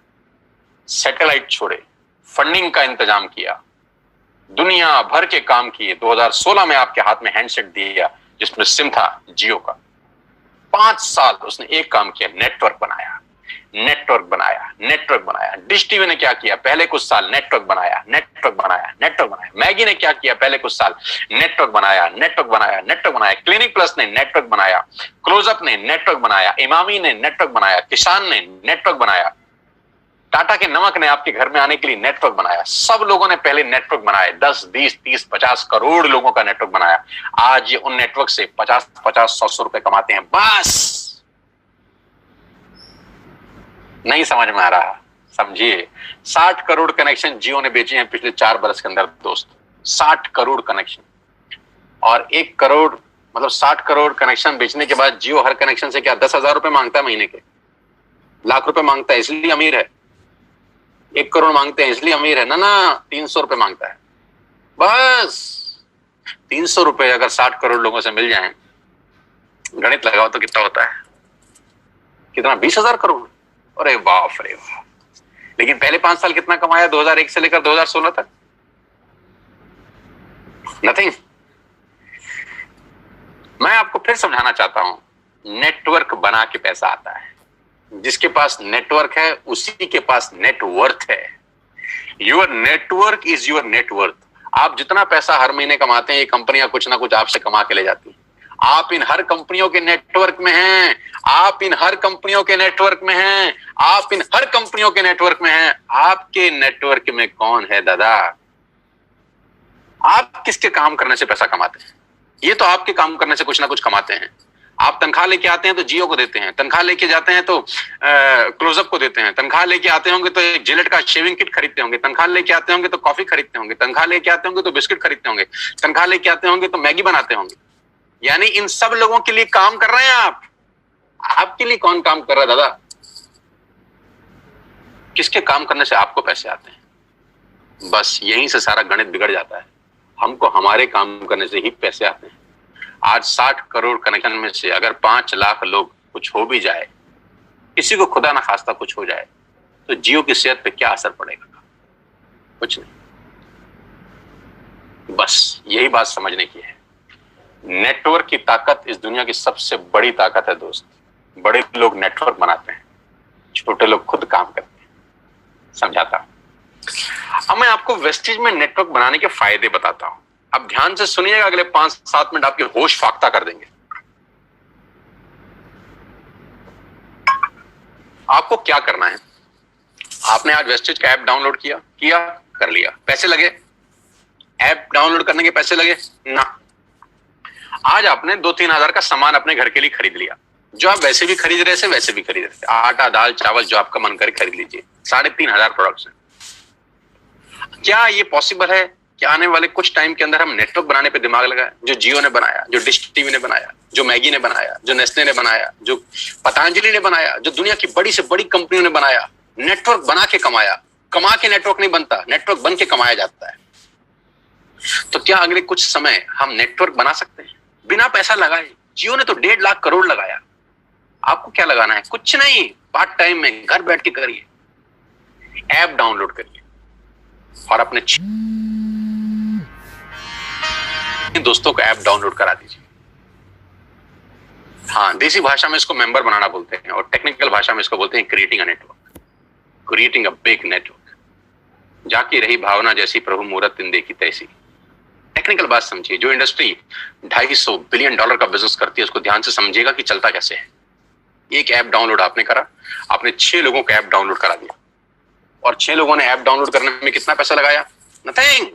सैटेलाइट छोड़े, फंडिंग का इंतजाम किया, दुनिया भर के काम किए। 2016 में आपके हाथ में हैंडसेट दिया जिसमें सिम था जियो का। 5 साल उसने एक काम किया, नेटवर्क बनाया, नेटवर्क बनाया, नेटवर्क बनाया। डिश टीवी ने क्या किया? पहले कुछ साल नेटवर्क बनाया, नेटवर्क बनाया, नेटवर्क बनाया। मैगी ने क्या किया? पहले कुछ साल नेटवर्क बनाया, नेटवर्क बनाया, नेटवर्क बनाया। क्लिनिक प्लस ने नेटवर्क बनाया, क्लोजअप ने नेटवर्क बनाया, इमामी ने नेटवर्क बनाया, किसान ने नेटवर्क बनाया, टाटा के नमक ने आपके घर में आने के लिए नेटवर्क बनाया। सब लोगों ने पहले नेटवर्क बनाए, 10, 20, 30, 50 करोड़ लोगों का नेटवर्क बनाया। आज ये उन नेटवर्क से 50, 100 रुपए कमाते हैं। बस नहीं समझ में आ रहा? समझिए, 60 करोड़ कनेक्शन जियो ने बेचे हैं पिछले 4 बरस के अंदर दोस्त। 60 करोड़ कनेक्शन, और 1 करोड़ मतलब 60 करोड़ कनेक्शन बेचने के बाद जियो हर कनेक्शन से क्या 10,000 रुपए मांगता है महीने के? लाख रुपए मांगता है, इसलिए अमीर है। 1 करोड़ मांगते हैं इसलिए अमीर है ना? 300 रुपए मांगता है। बस 300 रुपए अगर 60 करोड़ लोगों से मिल जाएं, गणित लगाओ तो कितना होता है? कितना? 20,000 करोड़। अरे बाप रे बाप। लेकिन पहले 5 साल कितना कमाया 2001 से लेकर 2016 तक? नथिंग। मैं आपको फिर समझाना चाहता हूं, नेटवर्क बना के पैसा आता है। जिसके पास नेटवर्क है उसी के पास नेटवर्थ है। Your network is your net worth. आप जितना पैसा हर महीने कमाते हैं, ये कंपनियां कुछ ना कुछ आपसे कमा के ले जाती हैं। आप इन हर कंपनियों के नेटवर्क में हैं, आप इन हर कंपनियों के नेटवर्क में हैं, आप इन हर कंपनियों के नेटवर्क में हैं। आपके नेटवर्क में कौन है दादा? आप किसके काम करने से पैसा कमाते हैं? ये तो आपके काम करने से कुछ ना कुछ कमाते हैं। आप तनख्वाह लेके आते हैं तो जियो को देते हैं, तनख्वाह लेके जाते हैं तो क्लोजअप को देते हैं, तनख्वाह लेके आते होंगे तो एक जिलेट का शेविंग किट खरीदते होंगे, तनख्वाह लेके आते होंगे तो कॉफी खरीदते होंगे, तनख्वाह लेके आते होंगे तो बिस्किट खरीदते होंगे, तनख्वाह लेके आते होंगे तो मैगी बनाते होंगे। यानी इन सब लोगों के लिए काम कर रहे हैं आप। आपके लिए कौन काम कर रहा है दादा? किसके काम करने से आपको पैसे आते हैं? बस यहीं से सारा गणित बिगड़ जाता है। हमको हमारे काम करने से ही पैसे आते हैं। आज 60 करोड़ कनेक्शन में से अगर 5 लाख लोग कुछ हो भी जाए, किसी को खुदा ना खास्ता कुछ हो जाए, तो जियो की सेहत पे क्या असर पड़ेगा? कुछ नहीं। बस यही बात समझने की है। नेटवर्क की ताकत इस दुनिया की सबसे बड़ी ताकत है दोस्त। बड़े लोग नेटवर्क बनाते हैं, छोटे लोग खुद काम करते हैं। समझाता हूं। अब मैं आपको वेस्टेज में नेटवर्क बनाने के फायदे बताता हूं। अब ध्यान से सुनिएगा, अगले 5-7 मिनट आपके होश फाख्ता कर देंगे। आपको क्या करना है? आपने आज वेस्टेज का ऐप डाउनलोड किया कर लिया, पैसे लगे? ऐप डाउनलोड करने के पैसे लगे ना? आज आपने 2-3 हजार का सामान अपने घर के लिए खरीद लिया, जो आप वैसे भी खरीद रहे थे वैसे भी खरीद रहे थे। आटा, दाल, चावल, जो आपका मन करे खरीद लीजिए। 3,500 प्रोडक्ट्स हैं। क्या ये पॉसिबल है कि आने वाले कुछ टाइम के अंदर हम नेटवर्क बनाने पे दिमाग लगाएं? जो जियो ने बनाया, जो डिश टीवी ने बनाया, जो मैगी ने बनाया, जो नेस्ले ने बनाया, जो पतंजलि ने बनाया, जो दुनिया की बड़ी से बड़ी कंपनियों ने बनाया, नेटवर्क बना के कमाया। कमा के नेटवर्क नहीं बनता, नेटवर्क बन के कमाया जाता है। तो क्या अगले कुछ समय हम नेटवर्क बना सकते हैं बिना पैसा लगाए? जियो ने तो 1.5 लाख करोड़ लगाया। आपको क्या लगाना है? कुछ नहीं, पार्ट टाइम में घर बैठ के करिए। ऐप डाउनलोड करिए और अपने दोस्तों को ऐप डाउनलोड करा दीजिए। हाँ, देसी भाषा में इसको मेंबर बनाना बोलते हैं और टेक्निकल भाषा में इसको बोलते हैं creating a network, creating a big network. जाकी रही भावना जैसी प्रभु मूरत दिन देखी तैसी। टेक्निकल बात समझिए। जो इंडस्ट्री $250 बिलियन का बिजनेस करती है, उसको ध्यान से समझिएगा कि चलता कैसे है। एक ऐप डाउनलोड आपने करा, आपने 6 लोगों को ऐप डाउनलोड करा दिया और 6 लोगों ने ऐप डाउनलोड करने में कितना पैसा लगाया? नथिंग।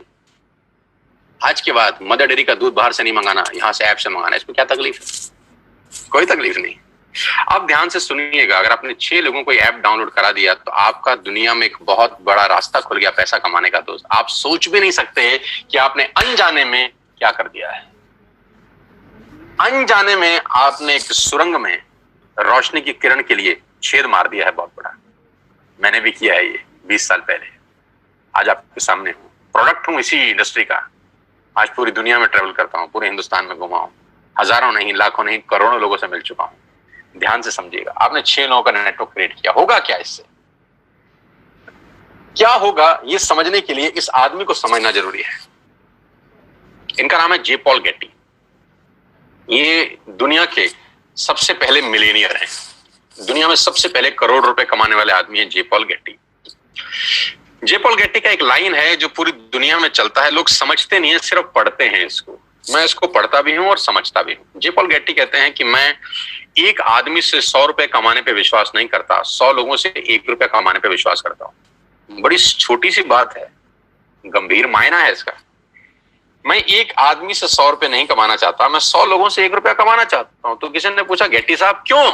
आज के बाद मदर डेयरी का दूध बाहर से नहीं मंगाना, यहां से ऐप से मंगाना। इसमें क्या तकलीफ है? कोई तकलीफ नहीं। अब ध्यान से सुनिएगा, अगर आपने 6 लोगों को ऐप डाउनलोड करा दिया तो आपका दुनिया में एक बहुत बड़ा रास्ता खुल गया पैसा कमाने का दोस्त। आप सोच भी नहीं सकते कि आपने अनजाने में क्या कर दिया है। अनजाने में आपने एक सुरंग में रोशनी की किरण के लिए छेद मार दिया है बहुत बड़ा। मैंने भी किया है ये 20 साल पहले। आज आपके सामने हूं, प्रोडक्ट हूं इसी इंडस्ट्री का। आज पूरी दुनिया में ट्रेवल करता हूं, पूरे हिंदुस्तान में घुमा हूं, हजारों नहीं, लाखों नहीं, करोड़ों लोगों से मिल चुका हूं। ध्यान से समझिएगा, आपने 6 लोगों का नेटवर्क क्रिएट किया। होगा क्या इससे? क्या होगा ये समझने के लिए इस आदमी को समझना जरूरी है। इनका नाम है जे पॉल गेटी। ये दुनिया के सबसे पहले मिलेनियर हैं। दुनिया में सबसे पहले करोड़ रुपए कमाने वाले आदमी है जे पॉल गेटी। जे पॉल गेटी का एक लाइन है जो पूरी दुनिया में चलता है। लोग समझते नहीं है, सिर्फ पढ़ते हैं इसको। मैं इसको पढ़ता भी हूं और समझता भी हूं। जे पॉल गेटी कहते हैं कि मैं एक आदमी से 100 रुपए कमाने पे विश्वास नहीं करता, 100 लोगों से 1 रुपया कमाने पे विश्वास करता हूं। बड़ी छोटी सी बात है, गंभीर मायना है इसका। मैं एक आदमी से 100 रुपए नहीं कमाना चाहता, मैं 100 लोगों से 1 रुपया कमाना चाहता हूं। तो किसी ने पूछा, गेटी साहब क्यों?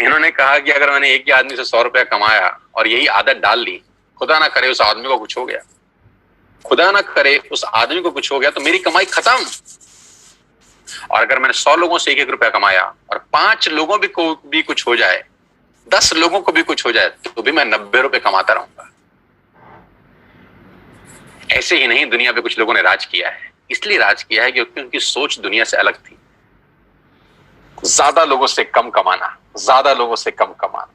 इन्होंने कहा कि अगर मैंने एक ही आदमी से 100 रुपया कमाया और यही आदत डाल ली, खुदा ना करे उस आदमी को कुछ हो गया, खुदा ना करे उस आदमी को कुछ हो गया, तो मेरी कमाई खत्म। और अगर मैंने 100 लोगों से 1-1 रुपया कमाया और 5 लोगों को भी कुछ हो जाए, 10 लोगों को भी कुछ हो जाए, तो भी मैं 90 रुपए कमाता रहूंगा। ऐसे ही नहीं, दुनिया पे कुछ लोगों ने राज किया है। इसलिए राज किया है क्योंकि उनकी सोच दुनिया से अलग थी। ज्यादा लोगों से कम कमाना, ज्यादा लोगों से कम कमाना।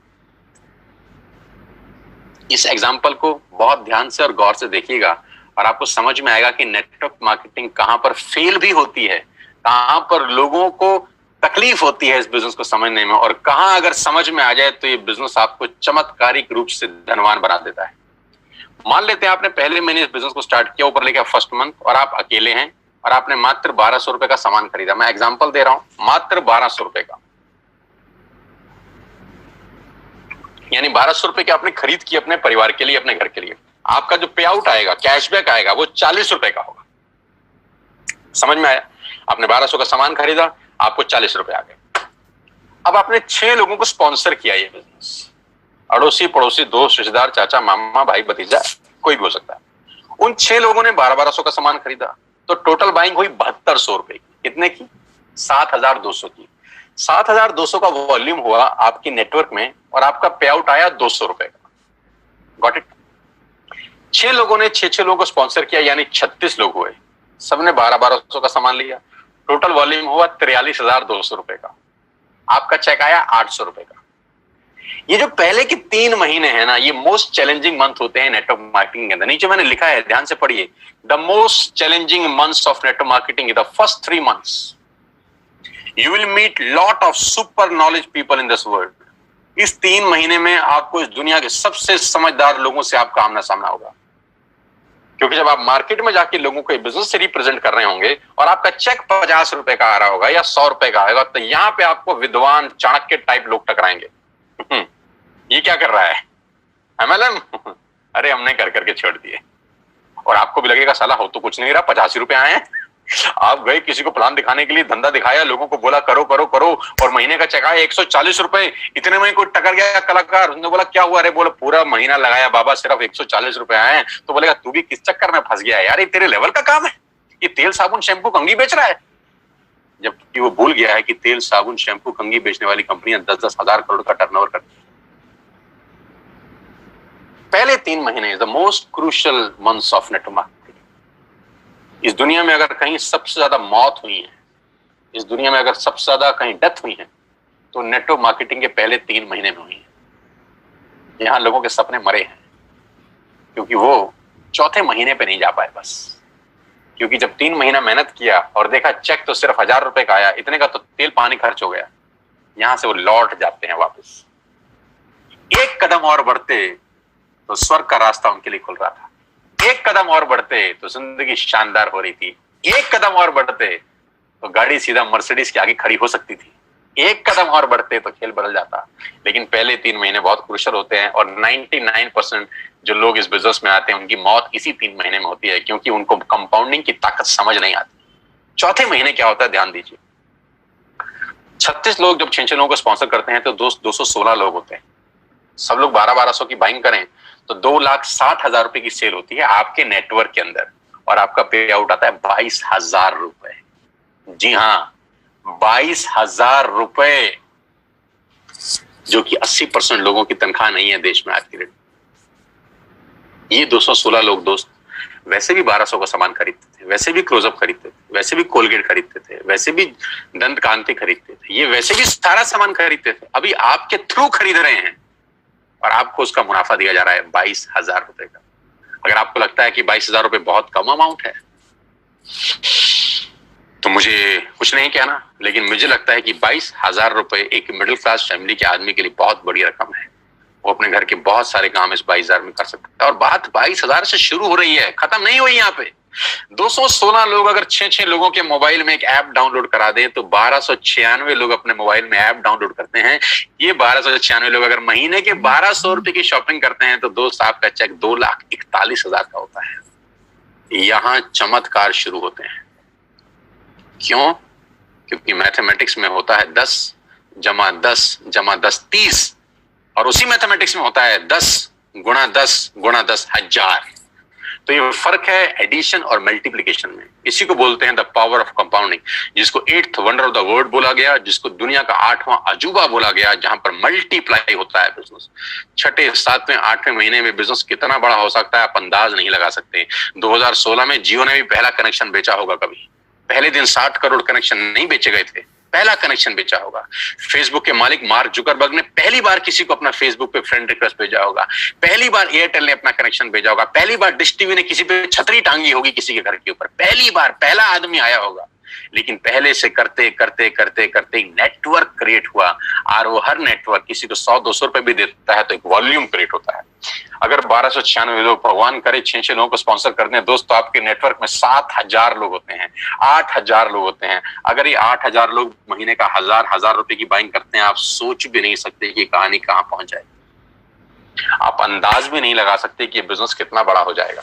इस एग्जाम्पल को बहुत ध्यान से और गौर से देखिएगा और आपको समझ में आएगा कि नेटवर्क मार्केटिंग कहां पर फेल भी होती है, कहां पर लोगों को तकलीफ होती है इस बिजनेस को समझने में, और कहां अगर समझ में आ जाए तो ये बिजनेस आपको चमत्कारिक रूप से धनवान बना देता है। मान लेते हैं आपने पहले महीने इस बिजनेस को स्टार्ट किया, ऊपर लेके फर्स्ट मंथ, और आप अकेले हैं और आपने मात्र 1200 रुपए का सामान खरीदा। मैं एग्जांपल दे रहा हूं, मात्र 1200 रुपए का, यानी 1200 रुपए की आपने खरीद की अपने परिवार के लिए, अपने घर के लिए। आपका जो पे आउट आएगा, कैशबैक आएगा, वो 40 रुपए का होगा। समझ में आया? आपने 1200 का सामान खरीदा, आपको 40 रुपए आ गए। अब आपने 6 लोगों को स्पॉन्सर किया ये बिजनेस, अड़ोसी पड़ोसी, दोस्त, रिश्तेदार, चाचा, मामा, भाई, भतीजा, कोई भी हो सकता है। उन 6 लोगों ने 1200 का सामान खरीदा, तो टोटल बाइंग हुई 7200 रुपए की। कितने की? 7200 की। 7200 का वॉल्यूम हुआ आपकी नेटवर्क में, और आपका पे आउट आया 200 रुपए का। Got it? 6 लोगों ने 6 लोगों को स्पॉन्सर किया, यानी 36 लोग हुए, सबने 1200 का सामान लिया, टोटल वॉल्यूम हुआ 43,200 रुपए का। आपका चेक आया 800 रुपए का। ये जो पहले के 3 महीने हैं ना, ये मोस्ट चैलेंजिंग मंथ होते हैं नेटवर्क मार्केटिंग के अंदर। नीचे मैंने लिखा है, ध्यान से पढ़िए, the most challenging months of network marketing the first 3 months. You will meet lot of super knowledge people in this world. इस 3 महीने में आपको इस दुनिया के सबसे समझदार लोगों से आपका आमना सामना होगा, क्योंकि जब आप मार्केट में जाके लोगों को बिजनेस से रिप्रेजेंट कर रहे होंगे और आपका चेक 50 रुपए का आ रहा होगा या 100 रुपए का आएगा, तो यहाँ पे आपको विद्वान, चाणक्य टाइप लोग टकराएंगे। ये क्या कर रहा है MLM? अरे हमने कर करके छोड़ दिए। और आपको भी लगेगा साला हो तो कुछ नहीं रहा, 85 रुपए आए हैं। आप गए किसी को प्लान दिखाने के लिए, धंधा दिखाया, लोगों को बोला करो करो करो, और महीने का चेक आया 140 रुपए। इतने में कोई टकर गया कलाकार, उसने बोला क्या हुआ? अरे बोला पूरा महीना लगाया बाबा, सिर्फ 140 रुपए आए हैं। तो बोलेगा तू भी किस चक्कर में फंस गया यार, ये तेरे लेवल का काम है, ये तेल साबुन शैम्पू कंघी बेच रहा है। जबकि वो भूल गया है कि तेल साबुन शैम्पू कंघी बेचने वाली कंपनियां 10-10 हजार करोड़ का टर्नओवर करती है। पहले 3 महीने the most crucial months of network marketing. इस दुनिया में अगर कहीं सबसे ज्यादा मौत हुई है, इस दुनिया में अगर सबसे ज्यादा कहीं डेथ हुई है, तो नेटवर्क मार्केटिंग के पहले 3 महीने में हुई है। यहां लोगों के सपने मरे हैं, क्योंकि वो चौथे महीने पे नहीं जा पाए बस। क्योंकि जब 3 महीना मेहनत किया और देखा चेक तो सिर्फ 1000 रुपए का आया, इतने का तो तेल पानी खर्च हो गया, यहां से वो लौट जाते हैं वापस। एक कदम और बढ़ते तो स्वर्ग का रास्ता उनके लिए खुल रहा था। एक कदम और बढ़ते तो जिंदगी शानदार हो रही थी। एक कदम और बढ़ते तो गाड़ी सीधा मर्सिडीज के आगे खड़ी हो सकती थी। एक कदम और बढ़ते तो खेल बदल जाता। लेकिन पहले 3 महीने बहुत क्रूशियल होते हैं, और 99% जो लोग इस बिजनेस में आते हैं उनकी मौत इसी 3 महीने में होती है, क्योंकि उनको कंपाउंडिंग की ताकत समझ नहीं आती। चौथे महीने क्या होता है, ध्यान दीजिए। 36 लोग जब 6 लोगों को स्पॉन्सर करते हैं तो 216 लोग होते हैं। सब लोग 1200 की बाइंग करें तो 2,60,000 रुपए की सेल होती है आपके नेटवर्क के अंदर, और आपका पे आउट आता है 22,000 रुपए। जी हाँ, 22,000 रुपए, जो कि 80% लोगों की तनख्वाह नहीं है देश में आज की डेट। ये 216 लोग दोस्त वैसे भी 1200 का सामान खरीदते थे, वैसे भी क्लोजअप खरीदते थे, वैसे भी कोलगेट खरीदते थे, वैसे भी दंत कांति खरीदते थे, ये वैसे भी सारा सामान खरीदते थे। अभी आपके थ्रू खरीद रहे हैं और आपको उसका मुनाफा दिया जा रहा है 22,000 रुपए का। अगर आपको लगता है कि 22,000 रुपए बहुत कम अमाउंट है, तो मुझे कुछ नहीं कहना, लेकिन मुझे लगता है कि 22,000 रुपए एक मिडिल क्लास फैमिली के आदमी के लिए बहुत बड़ी रकम है। वो अपने घर के बहुत सारे काम इस 22,000 में कर सकता है। और बात 22,000 से शुरू हो रही है, खत्म नहीं हुई यहाँ पे। 216 लोग अगर 6 लोगों के मोबाइल में एक ऐप डाउनलोड करा दें तो 1296 लोग अपने मोबाइल में ऐप डाउनलोड करते हैं। ये 1296 लोग अगर महीने के 1200 रुपए की शॉपिंग करते हैं तो दोस्त आपका चेक 2,41,000 का होता है। यहां चमत्कार शुरू होते हैं। क्यों? क्योंकि मैथमेटिक्स में होता है 10 जमा 10 जमा 10 30, और उसी मैथमेटिक्स में होता है 10 गुणा 10 गुणा 10,000। तो ये फर्क है एडिशन और मल्टीप्लिकेशन में। इसी को बोलते हैं द पावर ऑफ कंपाउंडिंग, जिसको 8th wonder of the world बोला गया, जिसको दुनिया का 8वां अजूबा बोला गया, जहां पर मल्टीप्लाई होता है बिजनेस। 6, 7, 8वें महीने में बिजनेस कितना बड़ा हो सकता है आप अंदाज नहीं लगा सकते। 2016 में जियो ने भी पहला कनेक्शन बेचा होगा। कभी पहले दिन 60 करोड़ कनेक्शन नहीं बेचे गए थे, पहला कनेक्शन बेचा होगा। फेसबुक के मालिक मार्क जुकरबर्ग ने पहली बार किसी को अपना फेसबुक पे फ्रेंड रिक्वेस्ट भेजा होगा। पहली बार एयरटेल ने अपना कनेक्शन भेजा होगा। पहली बार डिश टीवी ने किसी पे छतरी टांगी होगी किसी के घर के ऊपर। पहली बार पहला आदमी आया होगा। लेकिन पहले से करते करते करते करते नेटवर्क क्रिएट हुआ, और वो हर नेटवर्क किसी को 100-200 रुपए भी देता है तो एक वॉल्यूम क्रिएट होता है। अगर 1296 लोग, भगवान करे 6 लोगों को स्पॉन्सर कर दें दोस्त, तो आपके नेटवर्क में 7000 लोग होते हैं, 8000 लोग होते हैं। अगर ये 8000 लोग महीने का 1000 रुपए की बाइंग करते हैं, आप सोच भी नहीं सकते कि कहानी कहां पहुंच जाएगी। आप अंदाज भी नहीं लगा सकते कि ये बिजनेस कितना बड़ा हो जाएगा।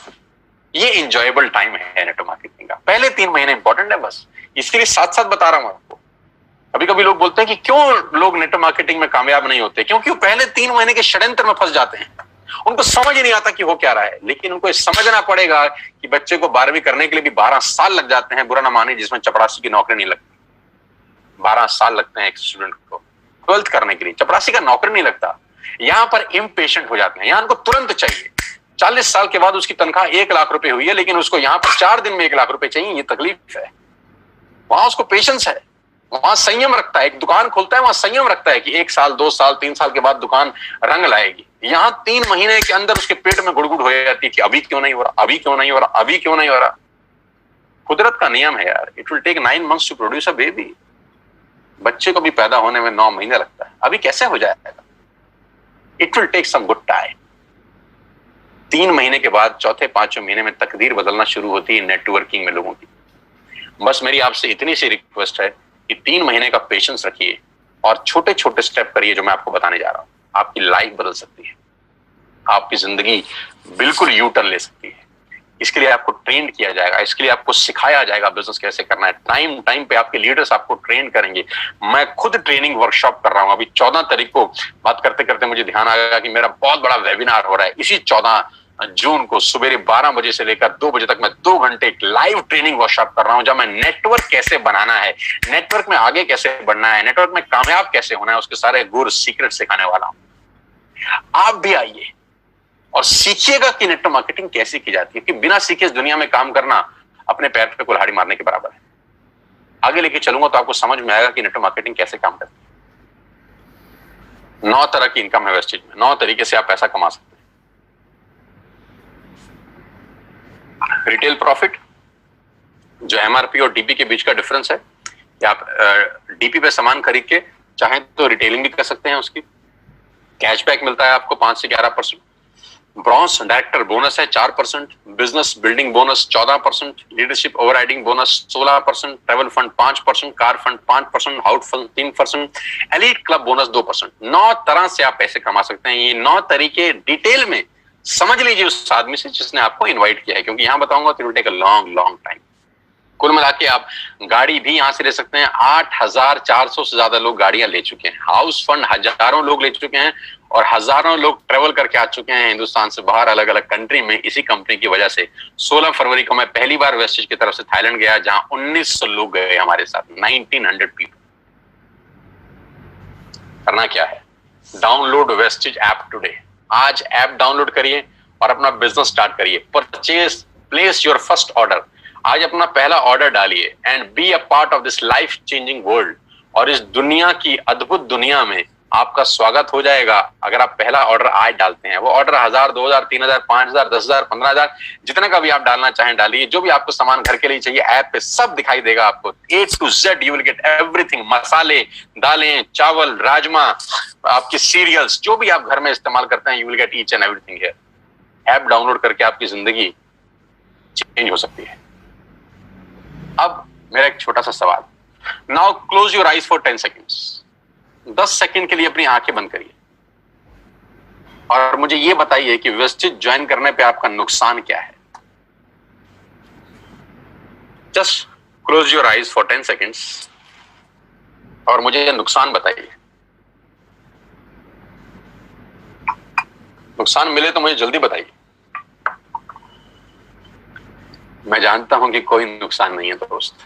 ये इंजॉयबल टाइम है नेटवर्क मार्केटिंग का। पहले 3 महीने इंपॉर्टेंट है, बस इसके लिए साथ साथ बता रहा हूं आपको। कभी कभी लोग बोलते हैं कि क्यों लोग नेटवर्क मार्केटिंग में कामयाब नहीं होते, क्योंकि वो पहले 3 महीने के षड्यंत्र में फंस जाते हैं। उनको समझ ही नहीं आता कि हो क्या रहा है। लेकिन उनको समझना पड़ेगा कि बच्चे को 12वीं करने के लिए भी 12 साल लग जाते हैं, बुरा ना माने, जिसमें चपरासी की नौकरी नहीं लगती। 12 साल लगते हैं एक स्टूडेंट को 12th करने के लिए, चपरासी का नौकरी नहीं लगता। यहां पर इम्पेशेंट हो जाते हैं, यहां उनको तुरंत चाहिए। 40 साल के बाद उसकी तनख्वाह 1 लाख रुपए हुई है, लेकिन उसको यहां पर 4 दिन में 1 लाख रुपए चाहिए। ये तकलीफ है। वहां उसको पेशेंस है, वहां संयम रखता है। एक दुकान खोलता है, वहां संयम रखता है कि 1 साल 2 साल 3 साल के बाद दुकान रंग लाएगी। यहां 3 महीने के अंदर उसके पेट में गुड़गुड़ हो जाती थी, अभी क्यों नहीं हो रहा, अभी क्यों नहीं हो रहा, अभी क्यों नहीं हो रहा। कुदरत का नियम है यार, it will take 9 months to produce a baby. बच्चे को भी पैदा होने में 9 महीने लगता है, अभी कैसे हो जाएगा। It will take some good time. 3 महीने के बाद चौथे 5वें महीने में तकदीर बदलना शुरू होती है नेटवर्किंग में लोगों की। बस मेरी आपसे इतनी सी रिक्वेस्ट है कि 3 महीने का पेशेंस रखिए और छोटे छोटे स्टेप करिए, जो मैं आपको बताने जा रहा हूं। आपकी लाइफ बदल सकती है, आपकी जिंदगी बिल्कुल यू टर्न ले सकती है। इसके लिए आपको ट्रेन किया जाएगा, इसके लिए आपको सिखाया जाएगा बिजनेस कैसे करना है। टाइम टाइम पे आपके लीडर्स आपको ट्रेन करेंगे। मैं खुद ट्रेनिंग वर्कशॉप कर रहा हूं। अभी 14 तारीख को बात करते करते मुझे ध्यान आया कि मेरा बहुत बड़ा वेबिनार हो रहा है। इसी 14 जून को सुबह 12 बजे से लेकर 2 बजे तक मैं 2 घंटे एक लाइव ट्रेनिंग वर्कशॉप कर रहा हूं, जहां मैं नेटवर्क कैसे बनाना है, नेटवर्क में आगे कैसे बढ़ना है, नेटवर्क में कामयाब कैसे होना है, उसके सारे गुर सीक्रेट सिखाने वाला हूं। आप भी आइए और सीखिएगा कि नेटवर्क मार्केटिंग कैसे की जाती है, कि बिना सीखे इस दुनिया में काम करना अपने पैर पे कुल्हाड़ी मारने के बराबर है। आगे लेके चलूंगा तो आपको समझ में आएगा कि नेटवर्क मार्केटिंग कैसे काम करती है। 9 तरह की इनकम है वेस्टेज में, 9 तरीके से आप पैसा कमा सकते हैं। रिटेल प्रॉफिट, जो एमआरपी और डीपी के बीच का डिफरेंस है, कि आप डीपी पे सामान खरीद के चाहें तो रिटेलिंग भी कर सकते हैं। उसकी कैशबैक मिलता है आपको 5 से 11%। ब्रॉन्ज डायरेक्टर बोनस है 4%, business building bonus 14%, leadership overriding bonus 16%, travel fund 5%, car fund 5%, house fund 3%, elite club bonus 2%। 9 तरह से आप पैसे कमा सकते हैं। ये 9 तरीके डिटेल में समझ लीजिए उस आदमी से जिसने आपको इनवाइट किया है, क्योंकि यहां बताऊंगा तो it will take a long long time. कुल मिला के आप गाड़ी भी यहां से ले सकते हैं। 8400 से ज्यादा लोग गाड़ियां ले चुके हैं। हाउस फंड हजारों लोग ले चुके हैं और हजारों लोग ट्रेवल करके आ चुके हैं हिंदुस्तान से बाहर, अलग अलग कंट्री में, इसी कंपनी की वजह से। 16 फरवरी को मैं पहली बार वेस्टेज की तरफ से थाईलैंड गया, जहां 1900 लोग गए हमारे साथ, 1900 पीपल। करना क्या है, डाउनलोड वेस्टेज ऐप टुडे। आज ऐप डाउनलोड करिए और अपना बिजनेस स्टार्ट करिए। Purchase, place your first order. आज अपना पहला ऑर्डर डालिए and be a part of this life changing world. और इस दुनिया की अद्भुत दुनिया में आपका स्वागत हो जाएगा अगर आप पहला ऑर्डर आज डालते हैं। वो ऑर्डर 1000, 2000, 3000, 5000, 10000, 15000, जितना का भी आप डालना चाहें डालिए। जो भी आपको सामान घर के लिए चाहिए ऐप पे सब दिखाई देगा आपको, A to Z you will get everything. मसाले, दालें, चावल, राजमा, आपके सीरियल्स, जो भी आप घर में इस्तेमाल करते हैं, you will get each and everything here. App download करके आपकी जिंदगी चेंज हो सकती है। अब मेरा एक छोटा सा सवाल, now close your eyes for 10 seconds. 10 second के लिए अपनी आंखें बंद करिए और मुझे यह बताइए कि वेस्टेज ज्वाइन करने पे आपका नुकसान क्या है। Just close your eyes for 10 seconds और मुझे नुकसान बताइए। नुकसान मिले तो मुझे जल्दी बताइए। मैं जानता हूं कि कोई नुकसान नहीं है दोस्त।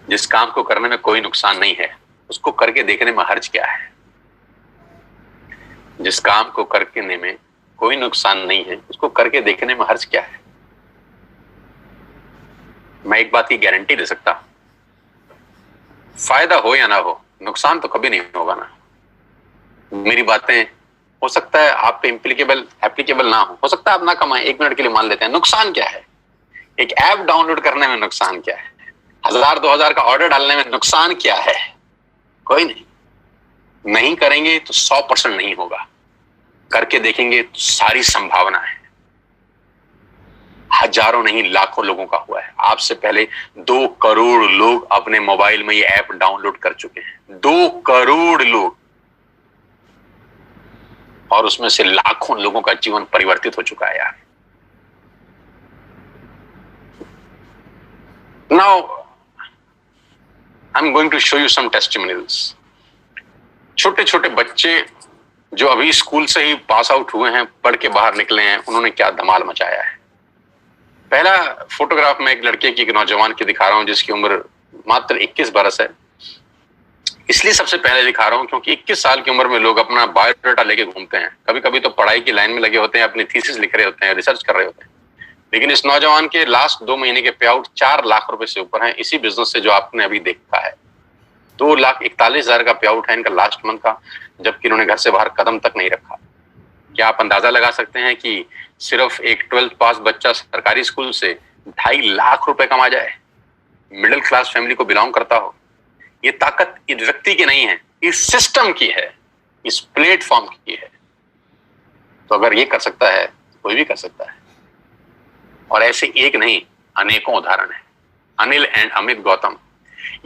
जिस काम को करने में कोई नुकसान नहीं है उसको करके देखने में हर्ज क्या है। जिस काम को करने में कोई नुकसान नहीं है उसको करके देखने में हर्ज क्या है। मैं एक बात की गारंटी दे सकता, फायदा हो या ना हो, नुकसान तो कभी नहीं होगा ना। मेरी बातें हो सकता है आप पे एप्लीकेबल ना हो सकता है आप ना कमाएं, 1 मिनट के लिए मान लेते हैं। नुकसान क्या है? एक ऐप डाउनलोड करने में नुकसान क्या है? 1000-2000 का ऑर्डर डालने में नुकसान क्या है? कोई नहीं। नहीं करेंगे तो 100% नहीं होगा, करके देखेंगे तो सारी संभावना है। हजारों नहीं लाखों लोगों का हुआ है। आपसे पहले 2 करोड़ लोग अपने मोबाइल में ये ऐप डाउनलोड कर चुके हैं। 2 करोड़ लोग, और उसमें से लाखों लोगों का जीवन परिवर्तित हो चुका है यार। Now I am going to show you some testimonials. छोटे छोटे बच्चे जो अभी स्कूल से ही पास आउट हुए हैं, पढ़ के बाहर निकले हैं, उन्होंने क्या धमाल मचाया है। पहला फोटोग्राफ में एक लड़के की, एक नौजवान की दिखा रहा हूं जिसकी उम्र मात्र 21 बरस है। इसलिए सबसे पहले दिखा रहा हूं क्योंकि 21 साल की उम्र में लोग अपना बायोडाटा लेके घूमते हैं। कभी कभी तो पढ़ाई की लाइन में लगे होते हैं, अपनी थीसिस लिख रहे होते हैं, रिसर्च कर रहे होते हैं। लेकिन इस नौजवान के लास्ट 2 महीने के पे आउट 4 लाख रुपए से ऊपर हैं, इसी बिजनेस से जो आपने अभी देखा है। 2,41,000 का पे आउट है इनका लास्ट मंथ का, जबकि इन्होंने घर से बाहर कदम तक नहीं रखा। क्या आप अंदाजा लगा सकते हैं कि सिर्फ एक 12th पास बच्चा सरकारी स्कूल से 2.5 लाख रुपए कमा जाए, मिडिल क्लास फैमिली को बिलोंग करता हो? ये ताकत इस व्यक्ति की नहीं है, इस सिस्टम की है, इस प्लेटफॉर्म की है। तो अगर ये कर सकता है तो कोई भी कर सकता है। और ऐसे एक नहीं, अनेकों उदाहरण है। अनिल एंड अमित गौतम,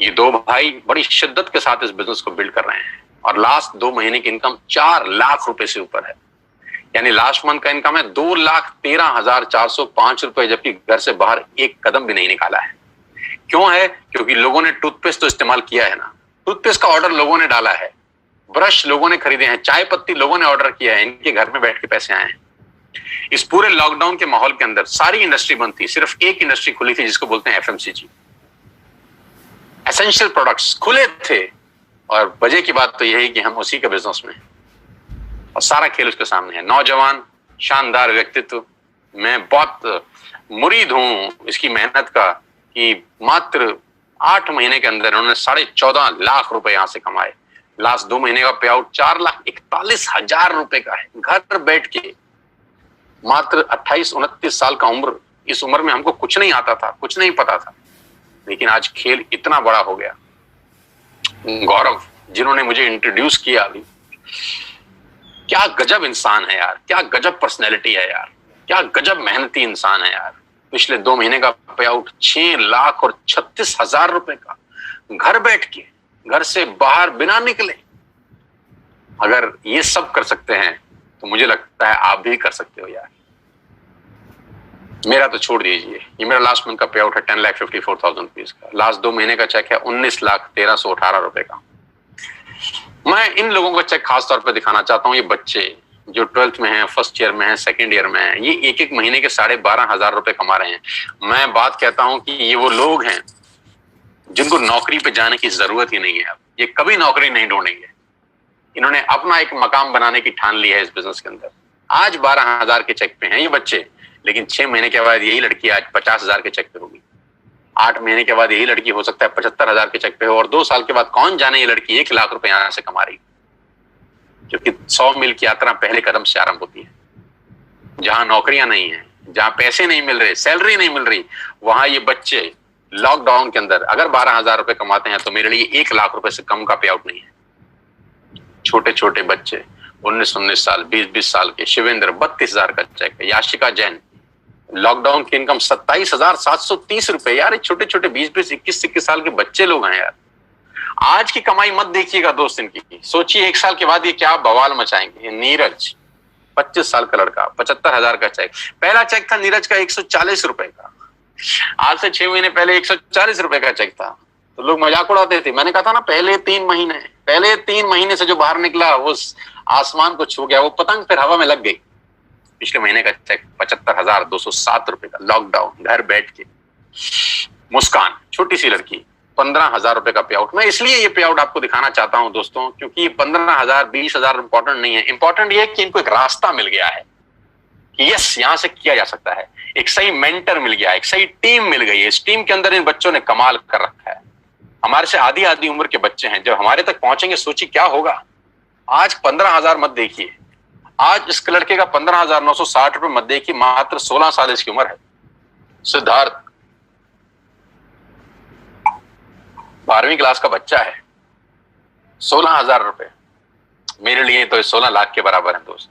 ये 2 भाई बड़ी शिद्दत के साथ इस बिजनेस को बिल्ड कर रहे हैं और लास्ट 2 महीने की इनकम 4 लाख रुपए से ऊपर है। यानी लास्ट मंथ का इनकम है 2,13,405 रुपए, जबकि घर से बाहर एक कदम भी नहीं निकाला है। क्यों है? क्योंकि लोगों ने टूथपेस्ट तो इस्तेमाल किया है ना, टूथपेस्ट का ऑर्डर लोगों ने डाला है, ब्रश लोगों ने खरीदे हैं, चाय पत्ती लोगों ने ऑर्डर किया है, इनके घर में बैठ के पैसे आए हैं। इस पूरे लॉकडाउन के माहौल के अंदर सारी इंडस्ट्री बंद थी, सिर्फ एक इंडस्ट्री खुली थी जिसको बोलते हैं एफएमसीजी। एसेंशियल प्रोडक्ट्स खुले थे और वजह की बात तो यह है कि हम उसी के बिजनेस में, और सारा खेल उसके सामने है। नौजवान, शानदार व्यक्तित्व, मैं बहुत मुरीद हूं इसकी मेहनत का कि मात्र 8 महीने के अंदर उन्होंने 14.5 लाख रुपए यहां से कमाए। लास्ट 2 महीने का पे आउट 4,41,000 रुपए का है, घर बैठ के। मात्र 28-29 साल का उम्र, इस उम्र में हमको कुछ नहीं आता था, कुछ नहीं पता था, लेकिन आज खेल इतना बड़ा हो गया। गौरव जिन्होंने मुझे इंट्रोड्यूस किया अभी, क्या गजब इंसान है यार, क्या गजब पर्सनैलिटी है यार, क्या गजब मेहनती इंसान है यार। पिछले 2 महीने का पे आउट 6,36,000 रुपए का, घर बैठ के, घर से बाहर बिना निकले। अगर ये सब कर सकते हैं तो मुझे लगता है आप भी कर सकते हो यार। मेरा तो छोड़ दीजिए, ये मेरा लास्ट मंथ का पे आउट है 10,54,000 रुपीज का। लास्ट 2 महीने का चेक है 19,1318 रुपए का। मैं इन लोगों का चेक खास तौर पर दिखाना चाहता हूँ। ये बच्चे जो 12th में हैं, फर्स्ट ईयर में हैं, सेकेंड ईयर में हैं, ये एक महीने के 12,500 रुपए कमा रहे हैं। मैं बात कहता हूं कि ये वो लोग हैं जिनको नौकरी पे जाने की जरूरत ही नहीं है। अब ये कभी नौकरी नहीं ढूंढेंगे। इन्होंने अपना एक मकाम बनाने की ठान ली है इस बिजनेस के अंदर। आज 12,000 के चेक पे हैं ये बच्चे, लेकिन 6 महीने के बाद यही लड़की आज 50,000 के चेक पे होगी। 8 महीने के बाद यही लड़की हो सकता है 75,000 के चेक पे हो, और 2 साल के बाद कौन जाने ये लड़की 1 लाख रुपए यहां से कमा रही, क्योंकि 100 मील की यात्रा पहले कदम से आरंभ होती है। जहां नौकरियां नहीं है, जहां पैसे नहीं मिल रहे, सैलरी नहीं मिल रही, वहां ये बच्चे लॉकडाउन के अंदर अगर 12,000 रुपए कमाते हैं तो मेरे लिए 1 लाख रुपए से कम का पे आउट नहीं है। छोटे छोटे बच्चे 19-19 साल, 20-20 साल के, शिवेंद्र 32,000 का चेक है, याशिका जैन लॉकडाउन की इनकम 27,730 रुपए। यार छोटे छोटे 20-20, 21-21 साल के बच्चे लोग हैं यार। आज की कमाई मत देखिएगा दोस्त इनकी, सोचिए 1 साल के बाद ये क्या बवाल मचाएंगे। नीरज 25 साल का लड़का, 75,000 का चेक। पहला चेक था नीरज का 140 रुपए का, आज से 6 महीने पहले 140 रुपए का चेक था। तो लोग मजाक उड़ाते थे। मैंने कहा था ना, पहले 3 महीने से जो बाहर निकला वो आसमान को छू गया, वो पतंग फिर हवा में लग गई। पिछले महीने का चेक 75,207 रुपए का, लॉकडाउन, घर बैठ के। मुस्कान छोटी सी लड़की 15,000 रुपए का पे आउट। मैं इसलिए ये पे आउट आपको दिखाना चाहता हूं दोस्तों, क्योंकि ये 15,000 20,000 इंपॉर्टेंट नहीं है। इंपॉर्टेंट ये है कि इनको एक रास्ता मिल गया है कि यस, यहां से किया जा सकता है। एक सही मेंटर मिल गया, एक सही टीम मिल गई है। इस टीम के अंदर इन बच्चों ने कमाल कर रखा है। हमारे से आधी उम्र के बच्चे हैं, जब हमारे तक पहुंचेंगे सोचिए क्या होगा। आज 15,000 मत देखिए, आज इस लड़के का 15,960 रुपए मत देखिए, मात्र 16 साल इसकी उम्र है। सिद्धार्थ 12वीं क्लास का बच्चा है, 16,000 रुपए मेरे लिए तो 16 लाख के बराबर है दोस्त।